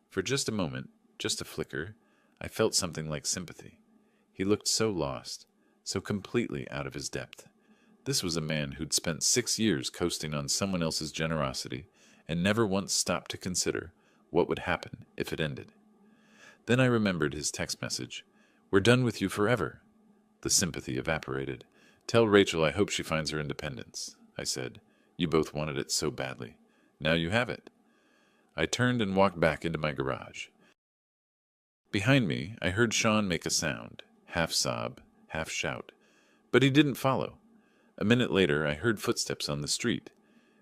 For just a moment, just a flicker, I felt something like sympathy. He looked so lost, so completely out of his depth. This was a man who'd spent 6 years coasting on someone else's generosity and never once stopped to consider what would happen if it ended. Then I remembered his text message. "We're done with you forever." The sympathy evaporated. "Tell Rachel I hope she finds her independence," I said. "You both wanted it so badly. Now you have it." I turned and walked back into my garage. Behind me, I heard Sean make a sound, half sob, half shout. But he didn't follow. A minute later, I heard footsteps on the street,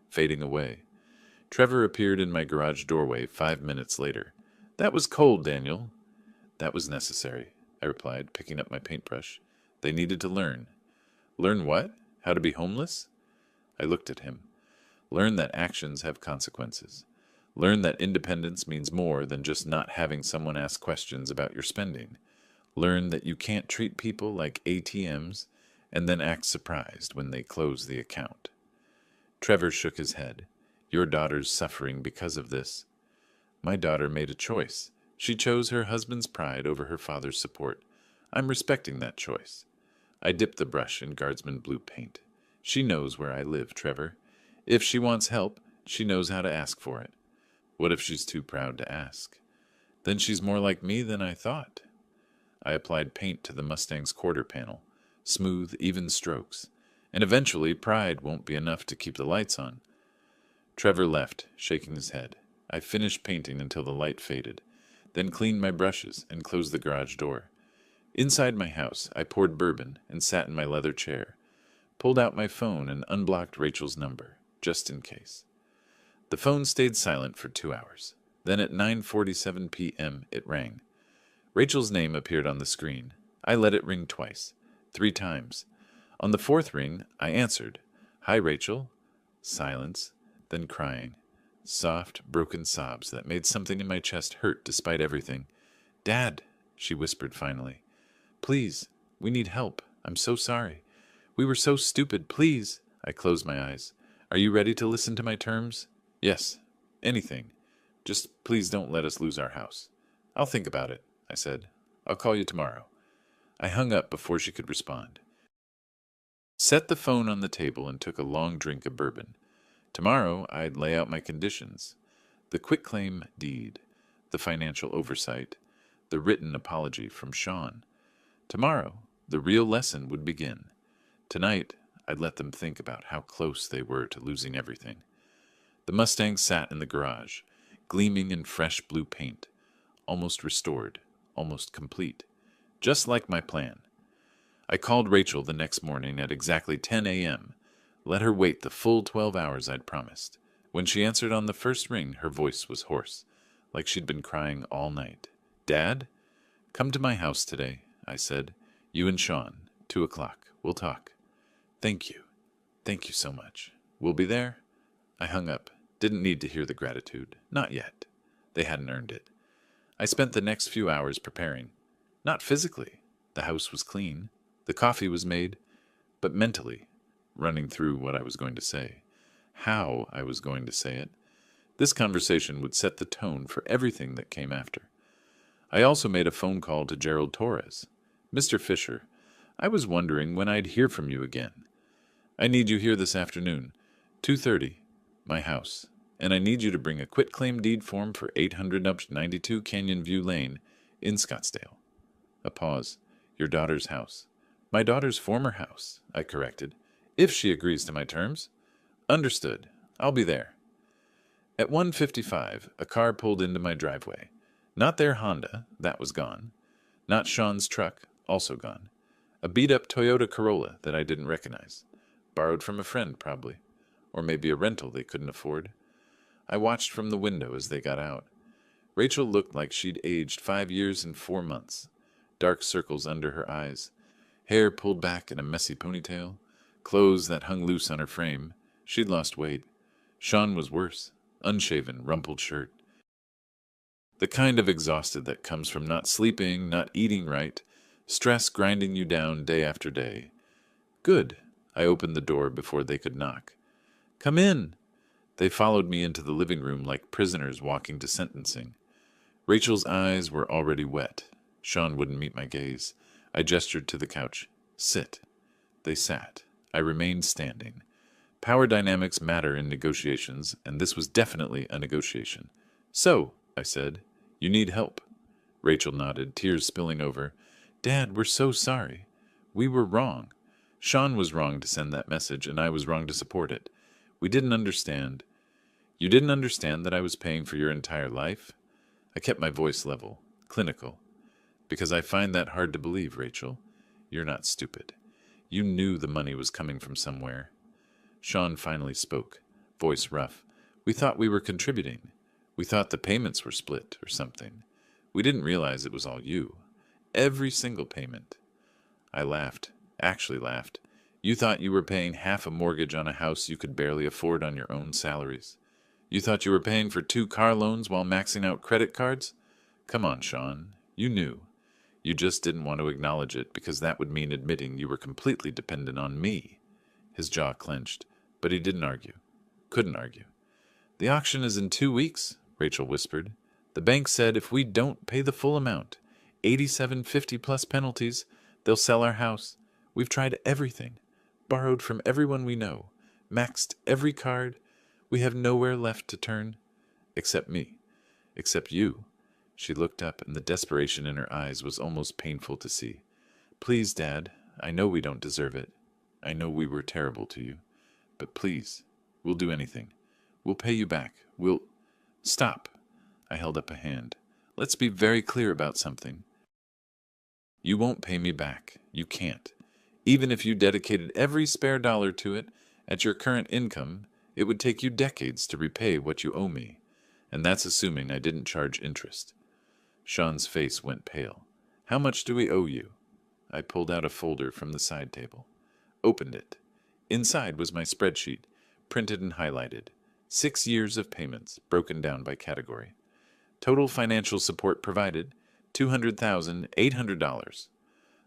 fading away. Trevor appeared in my garage doorway 5 minutes later. "That was cold, Daniel." "That was necessary," I replied, picking up my paintbrush. "They needed to learn." "Learn what? How to be homeless?" I looked at him. "Learn that actions have consequences. Learn that independence means more than just not having someone ask questions about your spending. Learn that you can't treat people like ATMs and then act surprised when they close the account." Trevor shook his head. "Your daughter's suffering because of this." "My daughter made a choice. She chose her husband's pride over her father's support. I'm respecting that choice." I dipped the brush in Guardsman blue paint. "She knows where I live, Trevor. If she wants help, she knows how to ask for it. What if she's too proud to ask? Then she's more like me than I thought." I applied paint to the Mustang's quarter panel, smooth, even strokes, and eventually pride won't be enough to keep the lights on. Trevor left, shaking his head. I finished painting until the light faded, then cleaned my brushes and closed the garage door. Inside my house, I poured bourbon and sat in my leather chair, pulled out my phone and unblocked Rachel's number, just in case. The phone stayed silent for 2 hours. Then at 9:47 p.m. it rang. Rachel's name appeared on the screen. I let it ring twice, 3 times. On the 4th ring, I answered. "Hi, Rachel." Silence, then crying. Soft, broken sobs that made something in my chest hurt despite everything. "Dad," she whispered finally. "Please, we need help. I'm so sorry. We were so stupid. Please." I closed my eyes. "Are you ready to listen to my terms?" "Yes. Anything. Just please don't let us lose our house." "I'll think about it," I said. "I'll call you tomorrow." I hung up before she could respond. Set the phone on the table and took a long drink of bourbon. Tomorrow I'd lay out my conditions. The quitclaim deed, the financial oversight, the written apology from Sean. Tomorrow, the real lesson would begin. Tonight, I'd let them think about how close they were to losing everything. The Mustang sat in the garage, gleaming in fresh blue paint, almost restored, almost complete, just like my plan. I called Rachel the next morning at exactly 10 a.m., let her wait the full 12 hours I'd promised. When she answered on the first ring, her voice was hoarse, like she'd been crying all night. "Dad, come to my house today," I said. "You and Sean, 2 o'clock. We'll talk." "Thank you. Thank you so much. We'll be there." I hung up. Didn't need to hear the gratitude. Not yet. They hadn't earned it. I spent the next few hours preparing. Not physically. The house was clean. The coffee was made. But mentally, running through what I was going to say. How I was going to say it. This conversation would set the tone for everything that came after. I also made a phone call to Gerald Torres. "Mr. Fisher, I was wondering when I'd hear from you again. I need you here this afternoon, 2:30, my house, and I need you to bring a quitclaim deed form for 892 Canyon View Lane in Scottsdale." A pause. "Your daughter's house." "My daughter's former house," I corrected. "If she agrees to my terms." "Understood. I'll be there." At 1:55, a car pulled into my driveway. Not their Honda, that was gone. Not Sean's truck, also gone. A beat-up Toyota Corolla that I didn't recognize. Borrowed from a friend, probably. Or maybe a rental they couldn't afford. I watched from the window as they got out. Rachel looked like she'd aged 5 years and 4 months. Dark circles under her eyes. Hair pulled back in a messy ponytail. Clothes that hung loose on her frame. She'd lost weight. Sean was worse. Unshaven, rumpled shirt. The kind of exhausted that comes from not sleeping, not eating right, stress grinding you down day after day. "Good." I opened the door before they could knock. "Come in." They followed me into the living room like prisoners walking to sentencing. Rachel's eyes were already wet. Sean wouldn't meet my gaze. I gestured to the couch. "Sit." They sat. I remained standing. Power dynamics matter in negotiations, and this was definitely a negotiation. "So," I said, "you need help." Rachel nodded, tears spilling over. "Dad, we're so sorry. We were wrong. Sean was wrong to send that message, and I was wrong to support it. We didn't understand." "You didn't understand that I was paying for your entire life?" I kept my voice level, clinical. "Because I find that hard to believe, Rachel. You're not stupid. You knew the money was coming from somewhere." Sean finally spoke, voice rough. "We thought we were contributing. We thought the payments were split or something. We didn't realize it was all you. Every single payment." I laughed, actually laughed. "You thought you were paying half a mortgage on a house you could barely afford on your own salaries. You thought you were paying for 2 car loans while maxing out credit cards? Come on, Sean. You knew. You just didn't want to acknowledge it because that would mean admitting you were completely dependent on me." His jaw clenched, but he didn't argue. Couldn't argue. "The auction is in 2 weeks," Rachel whispered. "The bank said if we don't pay the full amount, 8750 plus penalties, they'll sell our house. We've tried everything. Borrowed from everyone we know. Maxed every card. We have nowhere left to turn. Except me. Except you." She looked up, and the desperation in her eyes was almost painful to see. "Please, Dad, I know we don't deserve it. I know we were terrible to you. But please, we'll do anything. We'll pay you back. We'll... Stop. I held up a hand. Let's be very clear about something. You won't pay me back. You can't. Even if you dedicated every spare dollar to it, at your current income, it would take you decades to repay what you owe me. And that's assuming I didn't charge interest. Sean's face went pale. How much do we owe you? I pulled out a folder from the side table. Opened it. Inside was my spreadsheet, printed and highlighted. 6 years of payments, broken down by category. Total financial support provided, $200,800.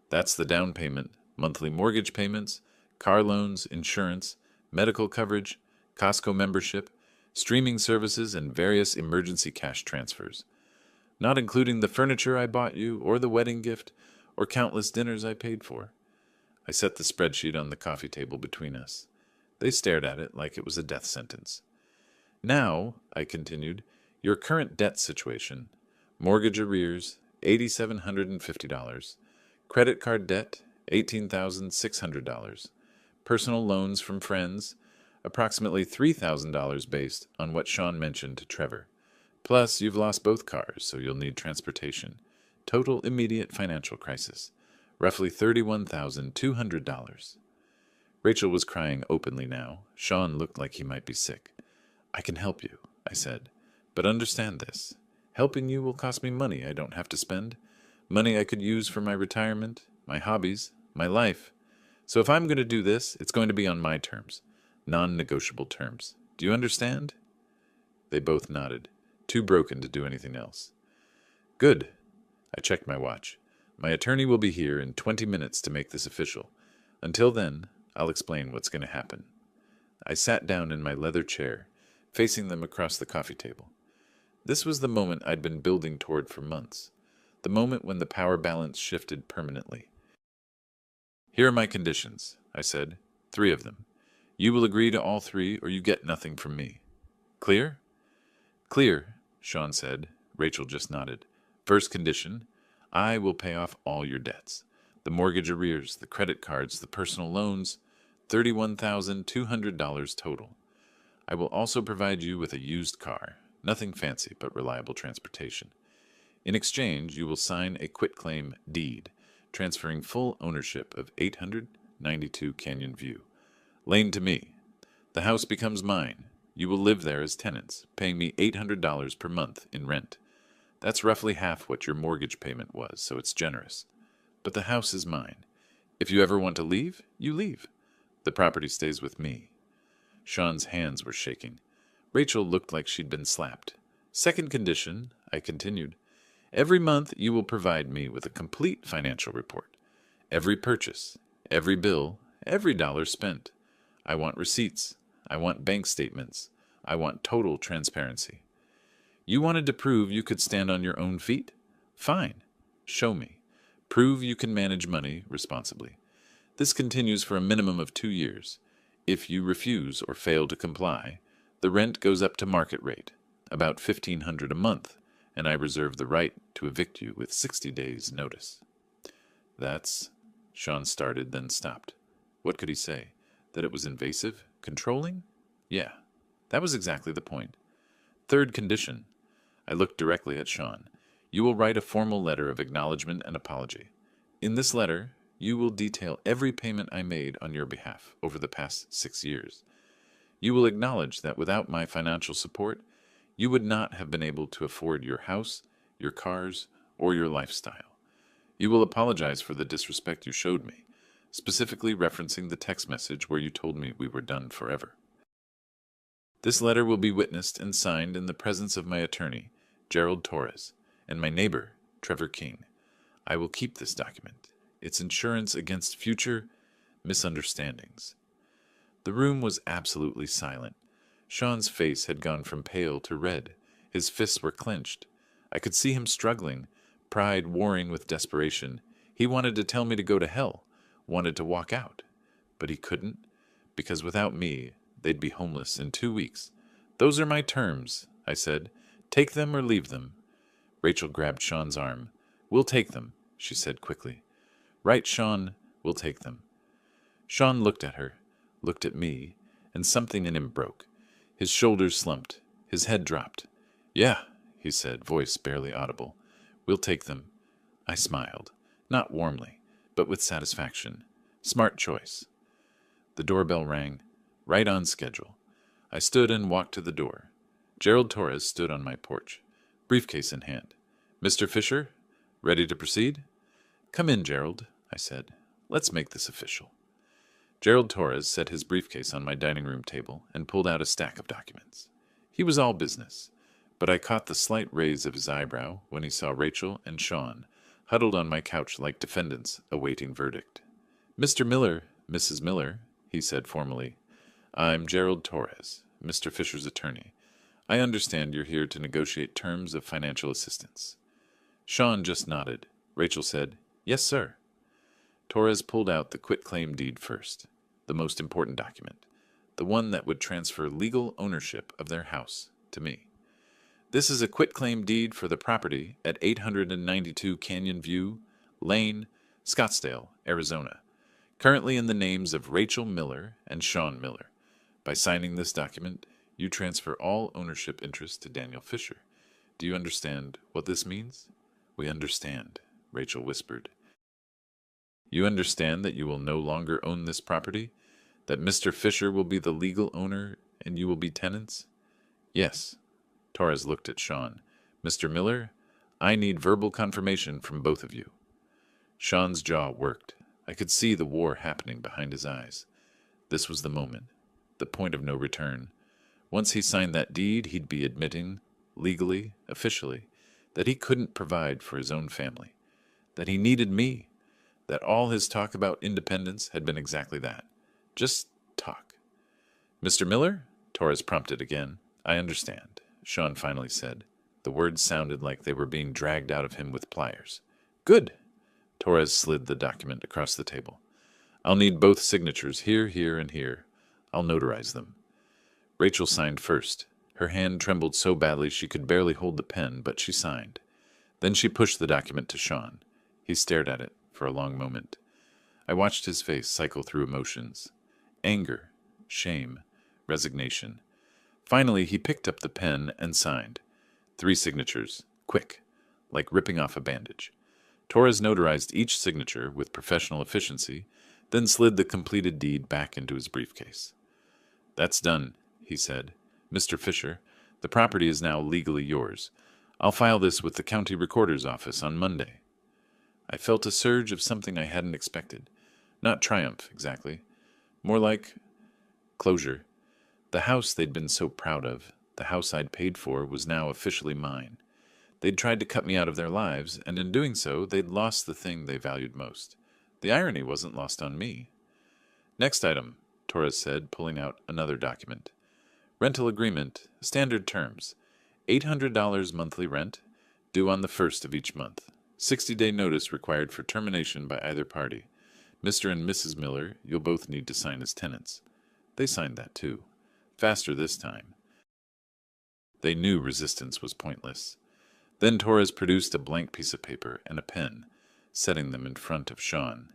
That's the down payment, monthly mortgage payments, car loans, insurance, medical coverage, Costco membership, streaming services, and various emergency cash transfers. Not including the furniture I bought you, or the wedding gift, or countless dinners I paid for. I set the spreadsheet on the coffee table between us. They stared at it like it was a death sentence. Now, I continued, your current debt situation, mortgage arrears, $8,750, credit card debt, $18,600, personal loans from friends, approximately $3,000 based on what Sean mentioned to Trevor. Plus, you've lost both cars, so you'll need transportation. Total immediate financial crisis, roughly $31,200. Rachel was crying openly now. Sean looked like he might be sick. I can help you, I said. But understand this. Helping you will cost me money I don't have to spend. Money I could use for my retirement, my hobbies, my life. So if I'm going to do this, it's going to be on my terms. Non-negotiable terms. Do you understand? They both nodded, too broken to do anything else. Good. I checked my watch. My attorney will be here in 20 minutes to make this official. Until then, I'll explain what's going to happen. I sat down in my leather chair, facing them across the coffee table. This was the moment I'd been building toward for months. The moment when the power balance shifted permanently. Here are my conditions, I said. 3 of them. You will agree to all 3 or you get nothing from me. Clear? Clear, Sean said. Rachel just nodded. First condition, I will pay off all your debts. The mortgage arrears, the credit cards, the personal loans, $31,200 total. I will also provide you with a used car, nothing fancy but reliable transportation. In exchange, you will sign a quitclaim deed, transferring full ownership of 892 Canyon View. Lane to me. The house becomes mine. You will live there as tenants, paying me $800 per month in rent. That's roughly half what your mortgage payment was, so it's generous. But the house is mine. If you ever want to leave, you leave. The property stays with me. Sean's hands were shaking. Rachel looked like she'd been slapped. Second condition, I continued. Every month you will provide me with a complete financial report. Every purchase, every bill, every dollar spent. I want receipts. I want bank statements. I want total transparency. You wanted to prove you could stand on your own feet? Fine. Show me. Prove you can manage money responsibly. This continues for a minimum of 2 years. If you refuse or fail to comply, the rent goes up to market rate, about $1,500 a month, and I reserve the right to evict you with 60 days' notice. That's... Sean started, then stopped. What could he say? That it was invasive? Controlling? Yeah, that was exactly the point. Third condition. I looked directly at Sean. You will write a formal letter of acknowledgement and apology. In this letter, you will detail every payment I made on your behalf over the past 6 years. You will acknowledge that without my financial support, you would not have been able to afford your house, your cars, or your lifestyle. You will apologize for the disrespect you showed me, specifically referencing the text message where you told me we were done forever. This letter will be witnessed and signed in the presence of my attorney, Gerald Torres, and my neighbor, Trevor King. I will keep this document. It's insurance against future misunderstandings. The room was absolutely silent. Sean's face had gone from pale to red. His fists were clenched. I could see him struggling, pride warring with desperation. He wanted to tell me to go to hell, wanted to walk out. But he couldn't, because without me, they'd be homeless in 2 weeks. Those are my terms, I said. Take them or leave them. Rachel grabbed Sean's arm. We'll take them, she said quickly. Right, Sean, we'll take them. Sean looked at her, looked at me, and something in him broke. His shoulders slumped. His head dropped. "Yeah," he said, voice barely audible. "We'll take them." I smiled. Not warmly, but with satisfaction. Smart choice. The doorbell rang. Right on schedule. I stood and walked to the door. Gerald Torres stood on my porch, briefcase in hand. "Mr. Fisher? Ready to proceed?" "Come in, Gerald," I said. "Let's make this official." Gerald Torres set his briefcase on my dining room table and pulled out a stack of documents. He was all business, but I caught the slight raise of his eyebrow when he saw Rachel and Sean huddled on my couch like defendants awaiting verdict. "Mr. Miller, Mrs. Miller," he said formally. "I'm Gerald Torres, Mr. Fisher's attorney. I understand you're here to negotiate terms of financial assistance." Sean just nodded. Rachel said, "Yes, sir." Torres pulled out the quitclaim deed first, the most important document, the one that would transfer legal ownership of their house to me. "This is a quitclaim deed for the property at 892 Canyon View Lane, Scottsdale, Arizona, currently in the names of Rachel Miller and Sean Miller. By signing this document, you transfer all ownership interest to Daniel Fisher. Do you understand what this means?" "We understand," Rachel whispered. "You understand that you will no longer own this property? That Mr. Fisher will be the legal owner and you will be tenants?" "Yes." Torres looked at Sean. "Mr. Miller, I need verbal confirmation from both of you." Sean's jaw worked. I could see the war happening behind his eyes. This was the moment, the point of no return. Once he signed that deed, he'd be admitting, legally, officially, that he couldn't provide for his own family, that he needed me, that all his talk about independence had been exactly that. Just talk. "Mr. Miller?" Torres prompted again. "I understand," Sean finally said. The words sounded like they were being dragged out of him with pliers. "Good." Torres slid the document across the table. "I'll need both signatures, here, here, and here. I'll notarize them." Rachel signed first. Her hand trembled so badly she could barely hold the pen, but she signed. Then she pushed the document to Sean. He stared at it for a long moment. I watched his face cycle through emotions. Anger, shame, resignation. Finally, he picked up the pen and signed. 3 signatures, quick, like ripping off a bandage. Torres notarized each signature with professional efficiency, then slid the completed deed back into his briefcase. "That's done," he said. "Mr. Fisher, the property is now legally yours. I'll file this with the county recorder's office on Monday." I felt a surge of something I hadn't expected. Not triumph, exactly. More like closure. The house they'd been so proud of, the house I'd paid for, was now officially mine. They'd tried to cut me out of their lives, and in doing so, they'd lost the thing they valued most. The irony wasn't lost on me. "Next item," Torres said, pulling out another document. "Rental agreement, standard terms. $800 monthly rent, due on the 1st of each month. 60-day notice required for termination by either party. Mr. and Mrs. Miller, you'll both need to sign as tenants." They signed that too. Faster this time. They knew resistance was pointless. Then Torres produced a blank piece of paper and a pen, setting them in front of Sean.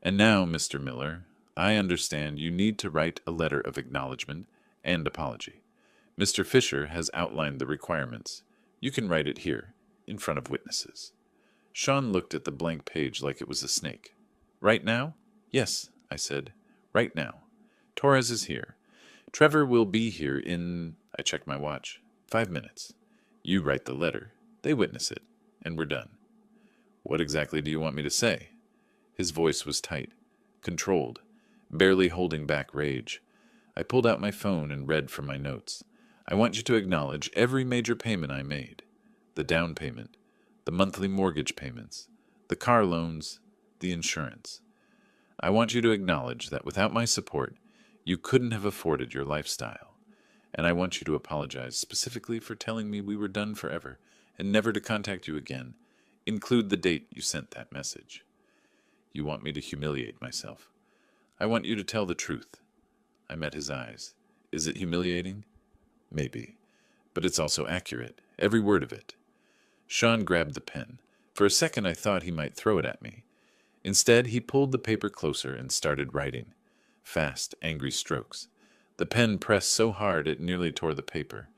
"And now, Mr. Miller, I understand you need to write a letter of acknowledgement and apology. Mr. Fisher has outlined the requirements. You can write it here, in front of witnesses." Sean looked at the blank page like it was a snake. "Right now?" "Yes," I said. "Right now. Torres is here. Trevor will be here in," I checked my watch, "5 minutes. You write the letter, they witness it, and we're done." "What exactly do you want me to say?" His voice was tight, controlled, barely holding back rage. I pulled out my phone and read from my notes. "I want you to acknowledge every major payment I made. The down payment, the monthly mortgage payments, the car loans, the insurance. I want you to acknowledge that without my support, you couldn't have afforded your lifestyle. And I want you to apologize specifically for telling me we were done forever and never to contact you again. Include the date you sent that message. You want me to humiliate myself. I want you to tell the truth." I met his eyes. Is it humiliating? Maybe. But it's also accurate, every word of it. Sean grabbed the pen. For a second I thought he might throw it at me. Instead, he pulled the paper closer and started writing. Fast, angry strokes. The pen pressed so hard it nearly tore the paper.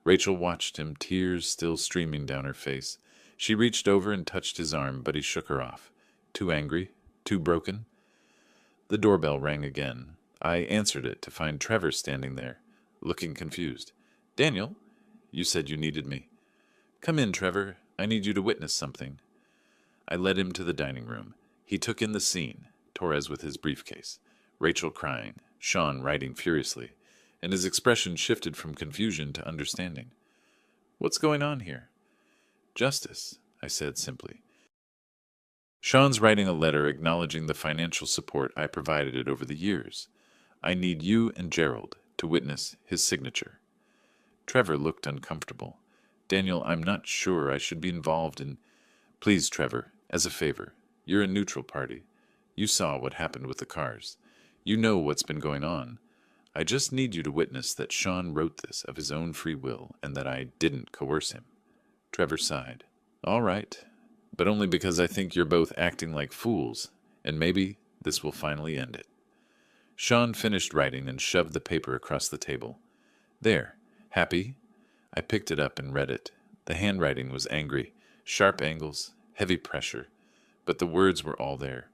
Rachel watched him, tears still streaming down her face. She reached over and touched his arm, but he shook her off. Too angry? Too broken? The doorbell rang again. I answered it to find Trevor standing there, looking confused. "Daniel, you said you needed me." "Come in, Trevor. I need you to witness something." I led him to the dining room. He took in the scene, Torres with his briefcase, Rachel crying, Sean writing furiously, and his expression shifted from confusion to understanding. "What's going on here?" "Justice," I said simply. "Sean's writing a letter acknowledging the financial support I provided it over the years. I need you and Gerald to witness his signature." Trevor looked uncomfortable. "Daniel, I'm not sure I should be involved in—" "Please, Trevor, as a favor. You're a neutral party. You saw what happened with the cars. You know what's been going on. I just need you to witness that Sean wrote this of his own free will and that I didn't coerce him." Trevor sighed. "All right, but only because I think you're both acting like fools, and maybe this will finally end it." Sean finished writing and shoved the paper across the table. "There. Happy?" I picked it up and read it. The handwriting was angry, sharp angles, heavy pressure, but the words were all there.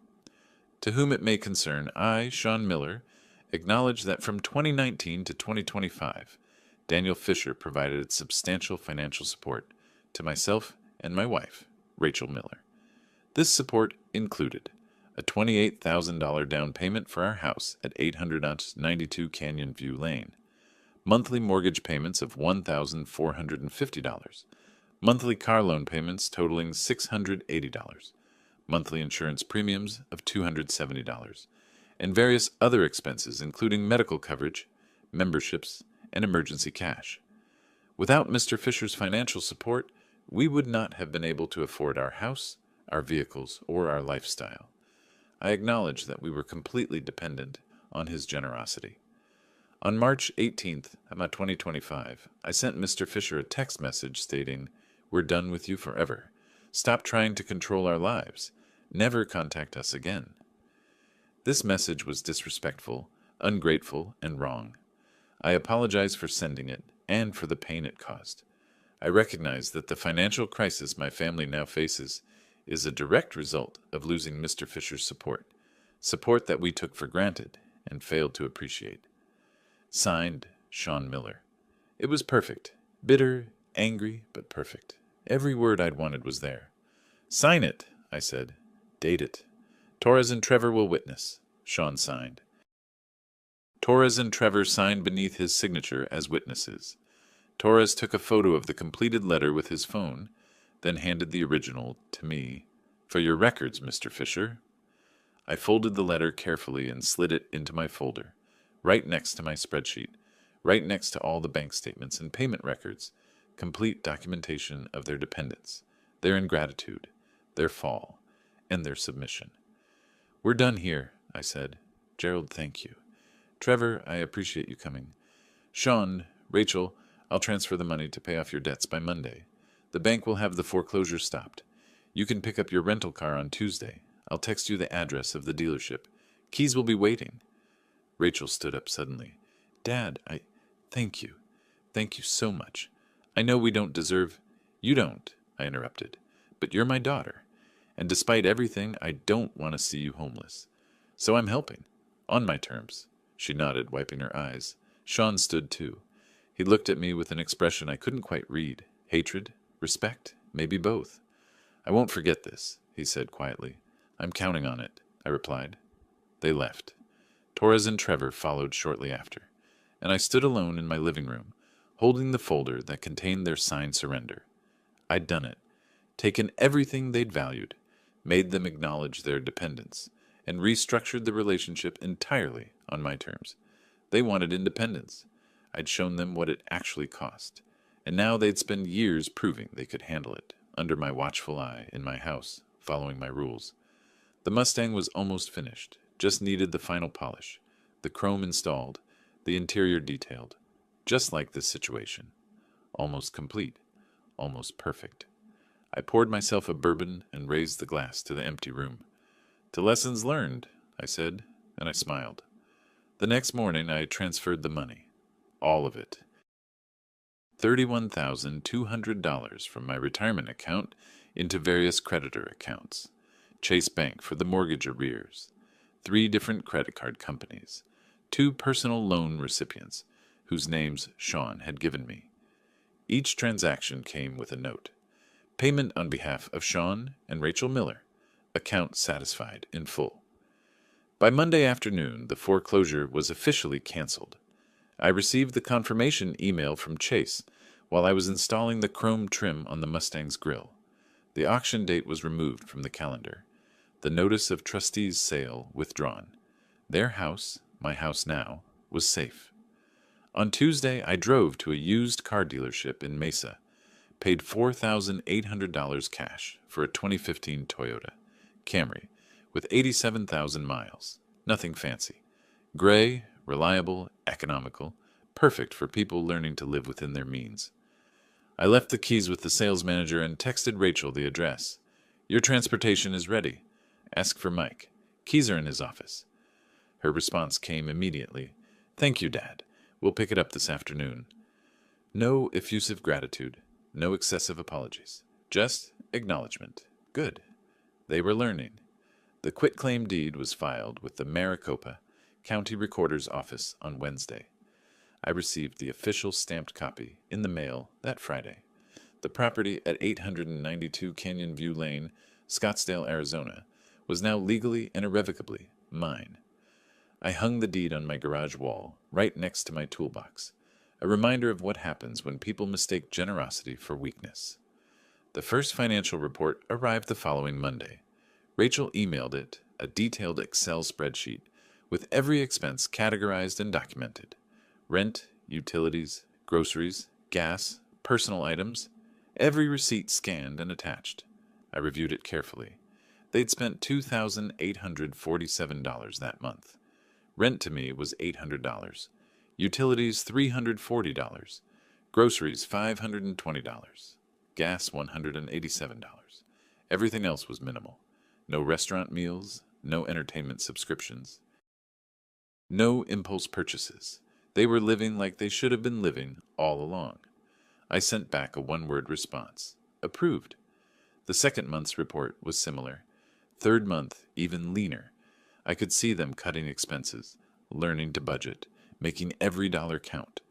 "To whom it may concern, I, Sean Miller, acknowledge that from 2019 to 2025, Daniel Fisher provided substantial financial support to myself and my wife, Rachel Miller. This support included a $28,000 down payment for our house at 892 Canyon View Lane, monthly mortgage payments of $1,450, monthly car loan payments totaling $680, monthly insurance premiums of $270, and various other expenses including medical coverage, memberships, and emergency cash. Without Mr. Fisher's financial support, we would not have been able to afford our house, our vehicles, or our lifestyle. I acknowledge that we were completely dependent on his generosity. On March 18th, 2025, I sent Mr. Fisher a text message stating, 'We're done with you forever. Stop trying to control our lives. Never contact us again.' This message was disrespectful, ungrateful, and wrong. I apologize for sending it and for the pain it caused. I recognize that the financial crisis my family now faces is a direct result of losing Mr. Fisher's support that we took for granted and failed to appreciate. Signed, Sean Miller." It was perfect. Bitter, angry, but perfect. Every word I'd wanted was there. "Sign it," I said. "Date it. Torres and Trevor will witness." Sean signed. Torres and Trevor signed beneath his signature as witnesses. Torres took a photo of the completed letter with his phone, then handed the original to me. "For your records, Mr. Fisher." I folded the letter carefully and slid it into my folder, right next to my spreadsheet, right next to all the bank statements and payment records, complete documentation of their dependence, their ingratitude, their fall, and their submission. "We're done here," I said. "Gerald, thank you. Trevor, I appreciate you coming. Sean, Rachel, I'll transfer the money to pay off your debts by Monday. The bank will have the foreclosure stopped. You can pick up your rental car on Tuesday. I'll text you the address of the dealership. Keys will be waiting." Rachel stood up suddenly. "Dad, thank you. Thank you so much. I know we don't deserve—" "You don't," I interrupted. "But you're my daughter. And despite everything, I don't want to see you homeless. So I'm helping. On my terms." She nodded, wiping her eyes. Sean stood too. He looked at me with an expression I couldn't quite read. Hatred? Respect? Maybe both. "I won't forget this," he said quietly. "I'm counting on it," I replied. They left. Torres and Trevor followed shortly after, and I stood alone in my living room, holding the folder that contained their signed surrender. I'd done it, taken everything they'd valued, made them acknowledge their dependence, and restructured the relationship entirely on my terms. They wanted independence. I'd shown them what it actually cost, and now they'd spend years proving they could handle it, under my watchful eye, in my house, following my rules. The Mustang was almost finished, just needed the final polish, the chrome installed, the interior detailed, just like this situation. Almost complete, almost perfect. I poured myself a bourbon and raised the glass to the empty room. "To lessons learned," I said, and I smiled. The next morning I transferred the money. All of it. $31,200 from my retirement account into various creditor accounts. Chase Bank for the mortgage arrears. 3 different credit card companies. 2 personal loan recipients, whose names Sean had given me. Each transaction came with a note. Payment on behalf of Sean and Rachel Miller. Account satisfied in full. By Monday afternoon, the foreclosure was officially canceled. I received the confirmation email from Chase while I was installing the chrome trim on the Mustang's grille. The auction date was removed from the calendar. The notice of trustees' sale withdrawn. Their house, my house now, was safe. On Tuesday, I drove to a used car dealership in Mesa, paid $4,800 cash for a 2015 Toyota Camry with 87,000 miles. Nothing fancy. Gray, reliable, economical, perfect for people learning to live within their means. I left the keys with the sales manager and texted Rachel the address. "Your transportation is ready. Ask for Mike. Keys are in his office." Her response came immediately. "Thank you, Dad. We'll pick it up this afternoon." No effusive gratitude, no excessive apologies. Just acknowledgement. Good. They were learning. The quitclaim deed was filed with the Maricopa County Recorder's Office on Wednesday. I received the official stamped copy in the mail that Friday. The property at 892 Canyon View Lane, Scottsdale, Arizona, was now legally and irrevocably mine. I hung the deed on my garage wall, right next to my toolbox, a reminder of what happens when people mistake generosity for weakness. The first financial report arrived the following Monday. Rachel emailed it, a detailed Excel spreadsheet, with every expense categorized and documented. Rent, utilities, groceries, gas, personal items, every receipt scanned and attached. I reviewed it carefully. They'd spent $2,847 that month. Rent to me was $800. Utilities $340. Groceries $520. Gas $187. Everything else was minimal. No restaurant meals, no entertainment subscriptions. No impulse purchases. They were living like they should have been living all along. I sent back a one-word response. Approved. The second month's report was similar. Third month, even leaner. I could see them cutting expenses, learning to budget, making every dollar count.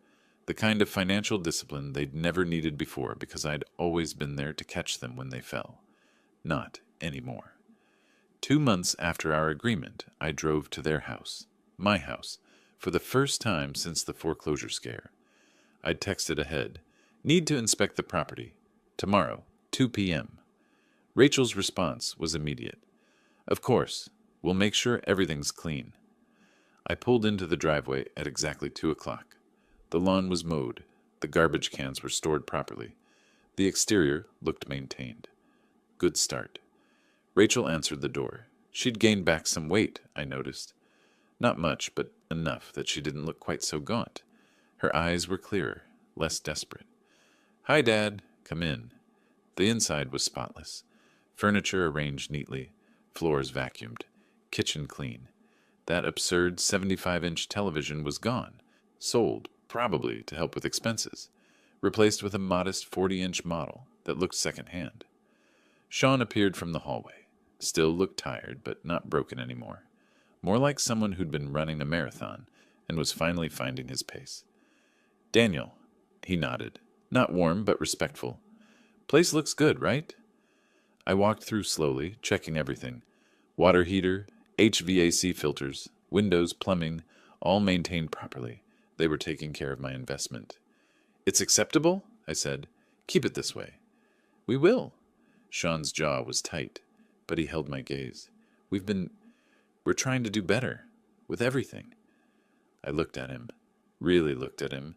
The kind of financial discipline they'd never needed before because I'd always been there to catch them when they fell. Not anymore. 2 months after our agreement, I drove to their house, my house, for the first time since the foreclosure scare. I'd texted ahead. Need to inspect the property. Tomorrow, 2 p.m. Rachel's response was immediate. Of course, we'll make sure everything's clean. I pulled into the driveway at exactly 2 o'clock. The lawn was mowed. The garbage cans were stored properly. The exterior looked maintained. Good start. Rachel answered the door. She'd gained back some weight, I noticed. Not much, but enough that she didn't look quite so gaunt. Her eyes were clearer, less desperate. "Hi, Dad. Come in." The inside was spotless. Furniture arranged neatly. Floors vacuumed. Kitchen clean. That absurd 75-inch television was gone. Sold, probably to help with expenses. Replaced with a modest 40-inch model that looked second-hand. Sean appeared from the hallway. Still looked tired, but not broken anymore. More like someone who'd been running a marathon and was finally finding his pace. "Daniel." He nodded. Not warm, but respectful. "Place looks good, right?" I walked through slowly, checking everything. Water heater, HVAC filters, windows, plumbing, all maintained properly. They were taking care of my investment. "It's acceptable?" I said. "Keep it this way." "We will." Sean's jaw was tight, but he held my gaze. We're trying to do better, with everything." I looked at him, really looked at him.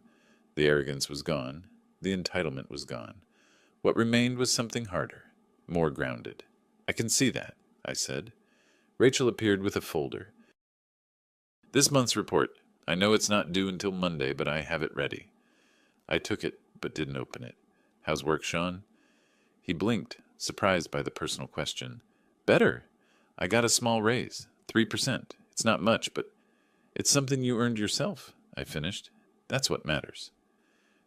The arrogance was gone. The entitlement was gone. What remained was something harder, more grounded. "I can see that," I said. Rachel appeared with a folder. "This month's report. I know it's not due until Monday, but I have it ready." I took it, but didn't open it. "How's work, Sean?" He blinked, surprised by the personal question. "Better. I got a small raise, 3%. It's not much, but..." It's something you earned yourself, I finished. That's what matters.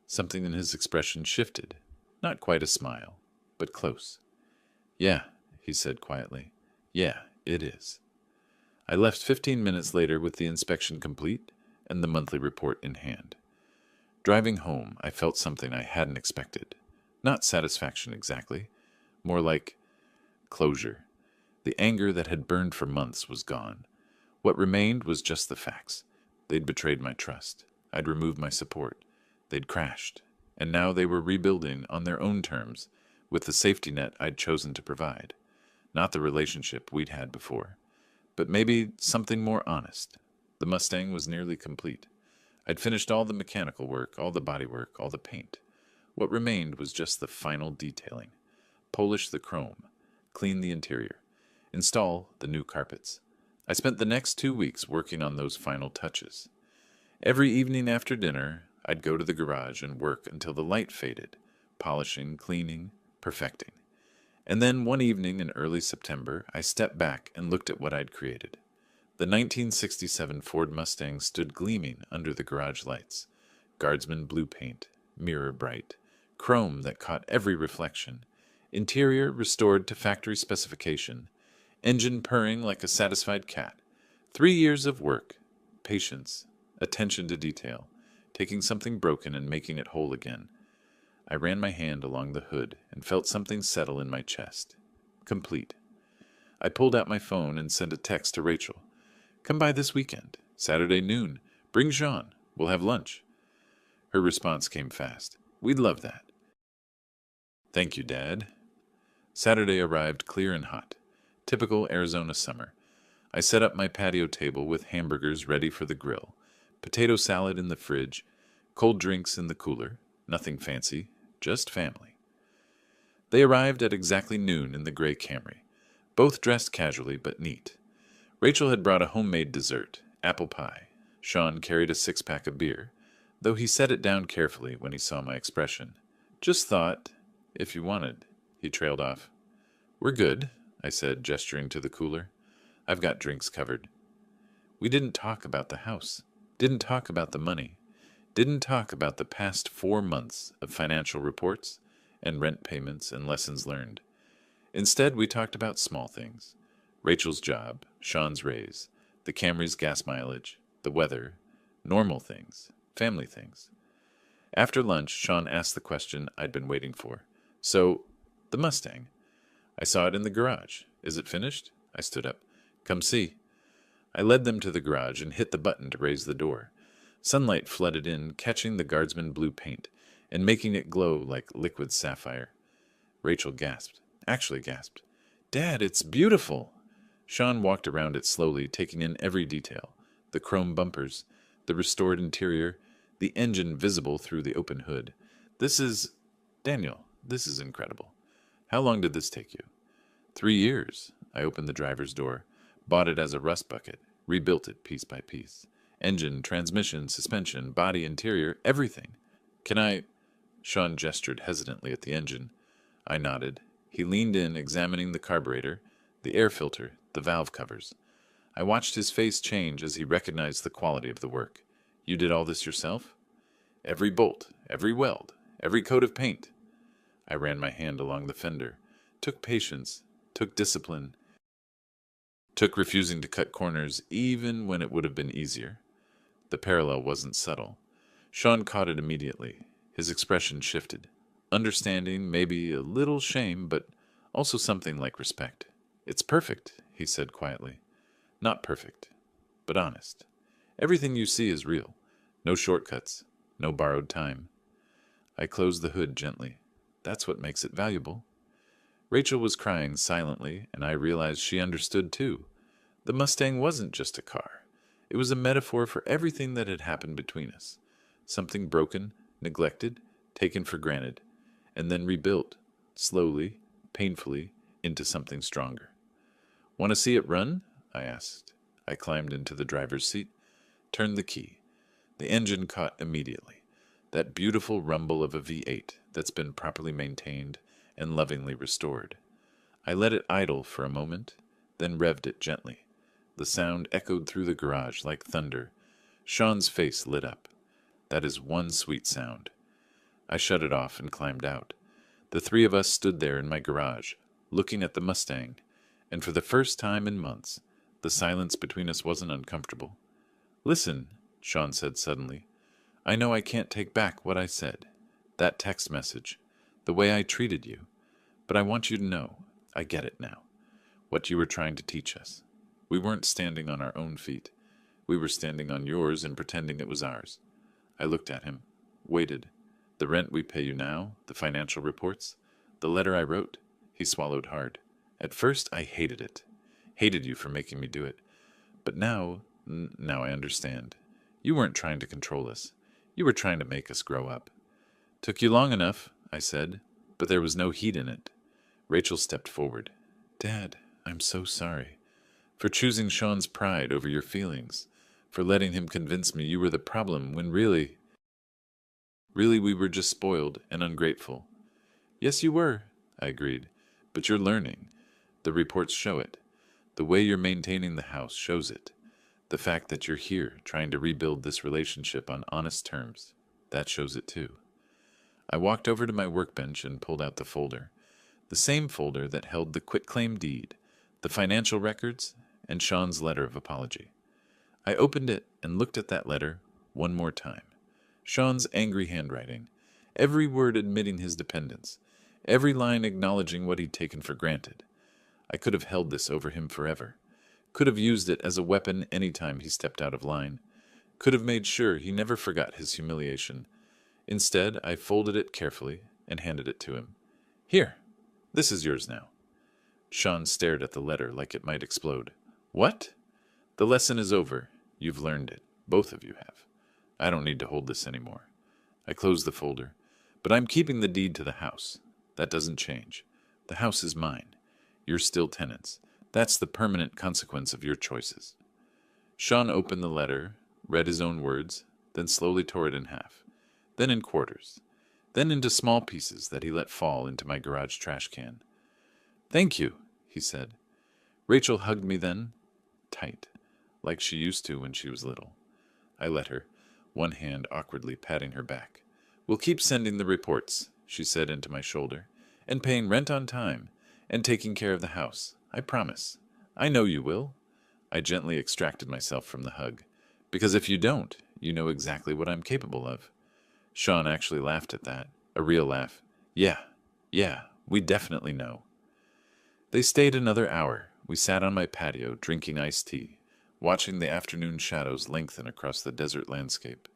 Something in his expression shifted. Not quite a smile, but close. Yeah, he said quietly. Yeah, it is. I left 15 minutes later with the inspection complete and the monthly report in hand. Driving home, I felt something I hadn't expected. Not satisfaction exactly, more like closure. The anger that had burned for months was gone. What remained was just the facts. They'd betrayed my trust. I'd removed my support. They'd crashed. And now they were rebuilding on their own terms, with the safety net I'd chosen to provide. Not the relationship we'd had before, but maybe something more honest. The Mustang was nearly complete. I'd finished all the mechanical work, all the body work, all the paint. What remained was just the final detailing. Polish the chrome, clean the interior, install the new carpets. I spent the next 2 weeks working on those final touches. Every evening after dinner, I'd go to the garage and work until the light faded, polishing, cleaning, perfecting. And then one evening in early September, I stepped back and looked at what I'd created. The 1967 Ford Mustang stood gleaming under the garage lights. Guardsman blue paint, mirror bright, chrome that caught every reflection, interior restored to factory specification, engine purring like a satisfied cat. 3 years of work, patience, attention to detail, taking something broken and making it whole again. I ran my hand along the hood and felt something settle in my chest. Complete. I pulled out my phone and sent a text to Rachel. Come by this weekend, Saturday noon. Bring Jean. We'll have lunch. Her response came fast. We'd love that. Thank you, Dad. Saturday arrived clear and hot. Typical Arizona summer. I set up my patio table with hamburgers ready for the grill, potato salad in the fridge, cold drinks in the cooler. Nothing fancy, just family. They arrived at exactly noon in the gray Camry, both dressed casually but neat. Rachel had brought a homemade dessert, apple pie. Sean carried a 6-pack of beer, though he set it down carefully when he saw my expression. Just thought, if you wanted, he trailed off. We're good, I said, gesturing to the cooler. I've got drinks covered. We didn't talk about the house, didn't talk about the money, didn't talk about the past 4 months of financial reports and rent payments and lessons learned. Instead, we talked about small things. Rachel's job, Sean's raise, the Camry's gas mileage, the weather, normal things, family things. After lunch, Sean asked the question I'd been waiting for. So, the Mustang. I saw it in the garage. Is it finished? I stood up. Come see. I led them to the garage and hit the button to raise the door. Sunlight flooded in, catching the Guardsman blue paint and making it glow like liquid sapphire. Rachel gasped. Actually gasped. Dad, it's beautiful! Sean walked around it slowly, taking in every detail. The chrome bumpers, the restored interior, the engine visible through the open hood. Daniel, this is incredible. How long did this take you? 3 years. I opened the driver's door, bought it as a rust bucket, rebuilt it piece by piece. Engine, transmission, suspension, body, interior, everything. Can I... Sean gestured hesitantly at the engine. I nodded. He leaned in, examining the carburetor, the air filter, the valve covers. I watched his face change as he recognized the quality of the work. You did all this yourself? Every bolt, every weld, every coat of paint. I ran my hand along the fender, took patience, took discipline, took refusing to cut corners even when it would have been easier. The parallel wasn't subtle. Sean caught it immediately. His expression shifted. Understanding, maybe a little shame, but also something like respect. It's perfect, he said quietly. Not perfect, but honest. Everything you see is real. No shortcuts, no borrowed time. I closed the hood gently. That's what makes it valuable. Rachel was crying silently, and I realized she understood too. The Mustang wasn't just a car. It was a metaphor for everything that had happened between us. Something broken, neglected, taken for granted, and then rebuilt, slowly, painfully, into something stronger. Want to see it run? I asked. I climbed into the driver's seat, turned the key. The engine caught immediately. That beautiful rumble of a V8 that's been properly maintained and lovingly restored. I let it idle for a moment, then revved it gently. The sound echoed through the garage like thunder, Sean's face lit up. That is one sweet sound. I shut it off and climbed out. The three of us stood there in my garage, looking at the Mustang, and for the first time in months, the silence between us wasn't uncomfortable. "Listen," Sean said suddenly. "I know I can't take back what I said. That text message. The way I treated you. But I want you to know, I get it now. What you were trying to teach us. We weren't standing on our own feet. We were standing on yours and pretending it was ours." I looked at him, waited. "The rent we pay you now, the financial reports, the letter I wrote." He swallowed hard. "At first I hated it. Hated you for making me do it. But now I understand. You weren't trying to control us. You were trying to make us grow up." "Took you long enough," I said, "but there was no heat in it." Rachel stepped forward. "Dad, I'm so sorry. For choosing Sean's pride over your feelings. For letting him convince me you were the problem when really we were just spoiled and ungrateful." "Yes, you were," I agreed. "But you're learning. The reports show it. The way you're maintaining the house shows it. The fact that you're here trying to rebuild this relationship on honest terms, that shows it too." I walked over to my workbench and pulled out the folder. The same folder that held the quitclaim deed, the financial records, and Sean's letter of apology. I opened it and looked at that letter one more time. Sean's angry handwriting, every word admitting his dependence, every line acknowledging what he'd taken for granted. I could have held this over him forever. Could have used it as a weapon any time he stepped out of line. Could have made sure he never forgot his humiliation. Instead, I folded it carefully and handed it to him. "Here, this is yours now." Sean stared at the letter like it might explode. "What?" "The lesson is over. You've learned it. Both of you have. I don't need to hold this anymore." I closed the folder. "But I'm keeping the deed to the house. That doesn't change. The house is mine. You're still tenants. That's the permanent consequence of your choices." Sean opened the letter, read his own words, then slowly tore it in half, then in quarters, then into small pieces that he let fall into my garage trash can. "Thank you," he said. Rachel hugged me then, tight, like she used to when she was little. I let her, one hand awkwardly patting her back. "We'll keep sending the reports," she said into my shoulder, "and paying rent on time, and taking care of the house. I promise. I know you will." I gently extracted myself from the hug. "Because if you don't, you know exactly what I'm capable of." Sean actually laughed at that, a real laugh. Yeah, we definitely know." They stayed another hour. We sat on my patio, drinking iced tea, watching the afternoon shadows lengthen across the desert landscape.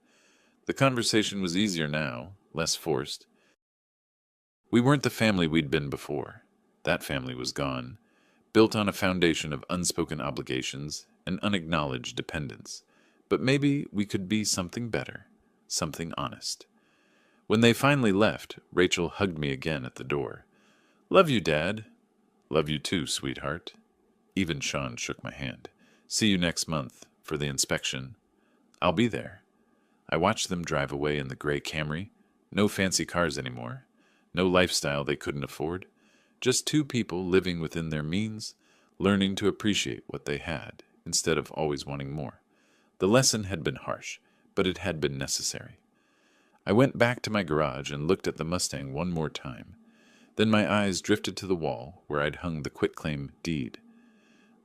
The conversation was easier now, less forced. We weren't the family we'd been before. That family was gone, built on a foundation of unspoken obligations and unacknowledged dependence. But maybe we could be something better, something honest. When they finally left, Rachel hugged me again at the door. "Love you, Dad." "Love you too, sweetheart." Even Sean shook my hand. "See you next month for the inspection." "I'll be there." I watched them drive away in the gray Camry. No fancy cars anymore. No lifestyle they couldn't afford. Just two people living within their means, learning to appreciate what they had instead of always wanting more. The lesson had been harsh, but it had been necessary. I went back to my garage and looked at the Mustang one more time. Then my eyes drifted to the wall where I'd hung the quitclaim deed.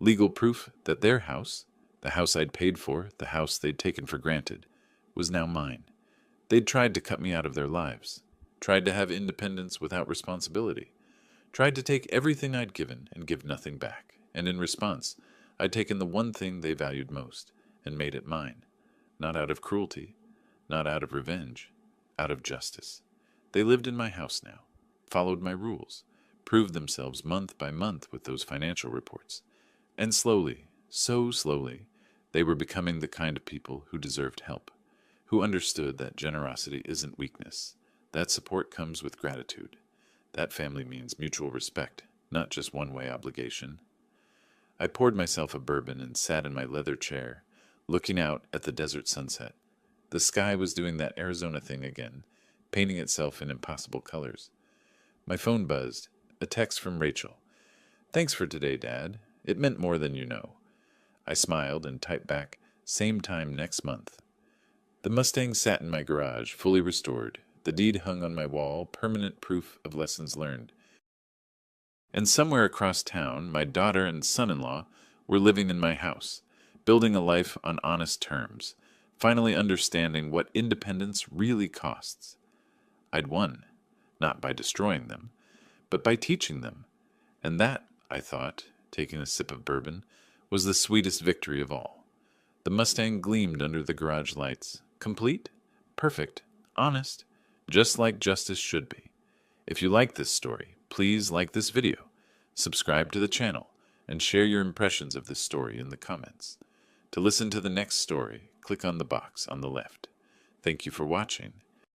Legal proof that their house, the house I'd paid for, the house they'd taken for granted, was now mine. They'd tried to cut me out of their lives, tried to have independence without responsibility, tried to take everything I'd given and give nothing back, and in response, I'd taken the one thing they valued most and made it mine, not out of cruelty, not out of revenge, out of justice. They lived in my house now, followed my rules, proved themselves month by month with those financial reports, and slowly, so slowly, they were becoming the kind of people who deserved help, who understood that generosity isn't weakness, that support comes with gratitude. That family means mutual respect, not just one-way obligation. I poured myself a bourbon and sat in my leather chair, looking out at the desert sunset. The sky was doing that Arizona thing again, painting itself in impossible colors. My phone buzzed, a text from Rachel. "Thanks for today, Dad. It meant more than you know." I smiled and typed back, "Same time next month." The Mustang sat in my garage, fully restored. The deed hung on my wall, permanent proof of lessons learned. And somewhere across town, my daughter and son-in-law were living in my house, building a life on honest terms, finally understanding what independence really costs. I'd won, not by destroying them, but by teaching them. And that, I thought, taking a sip of bourbon, was the sweetest victory of all. The Mustang gleamed under the garage lights, complete, perfect, honest, just like justice should be. If you like this story, please like this video, subscribe to the channel, and share your impressions of this story in the comments. To listen to the next story, click on the box on the left. Thank you for watching,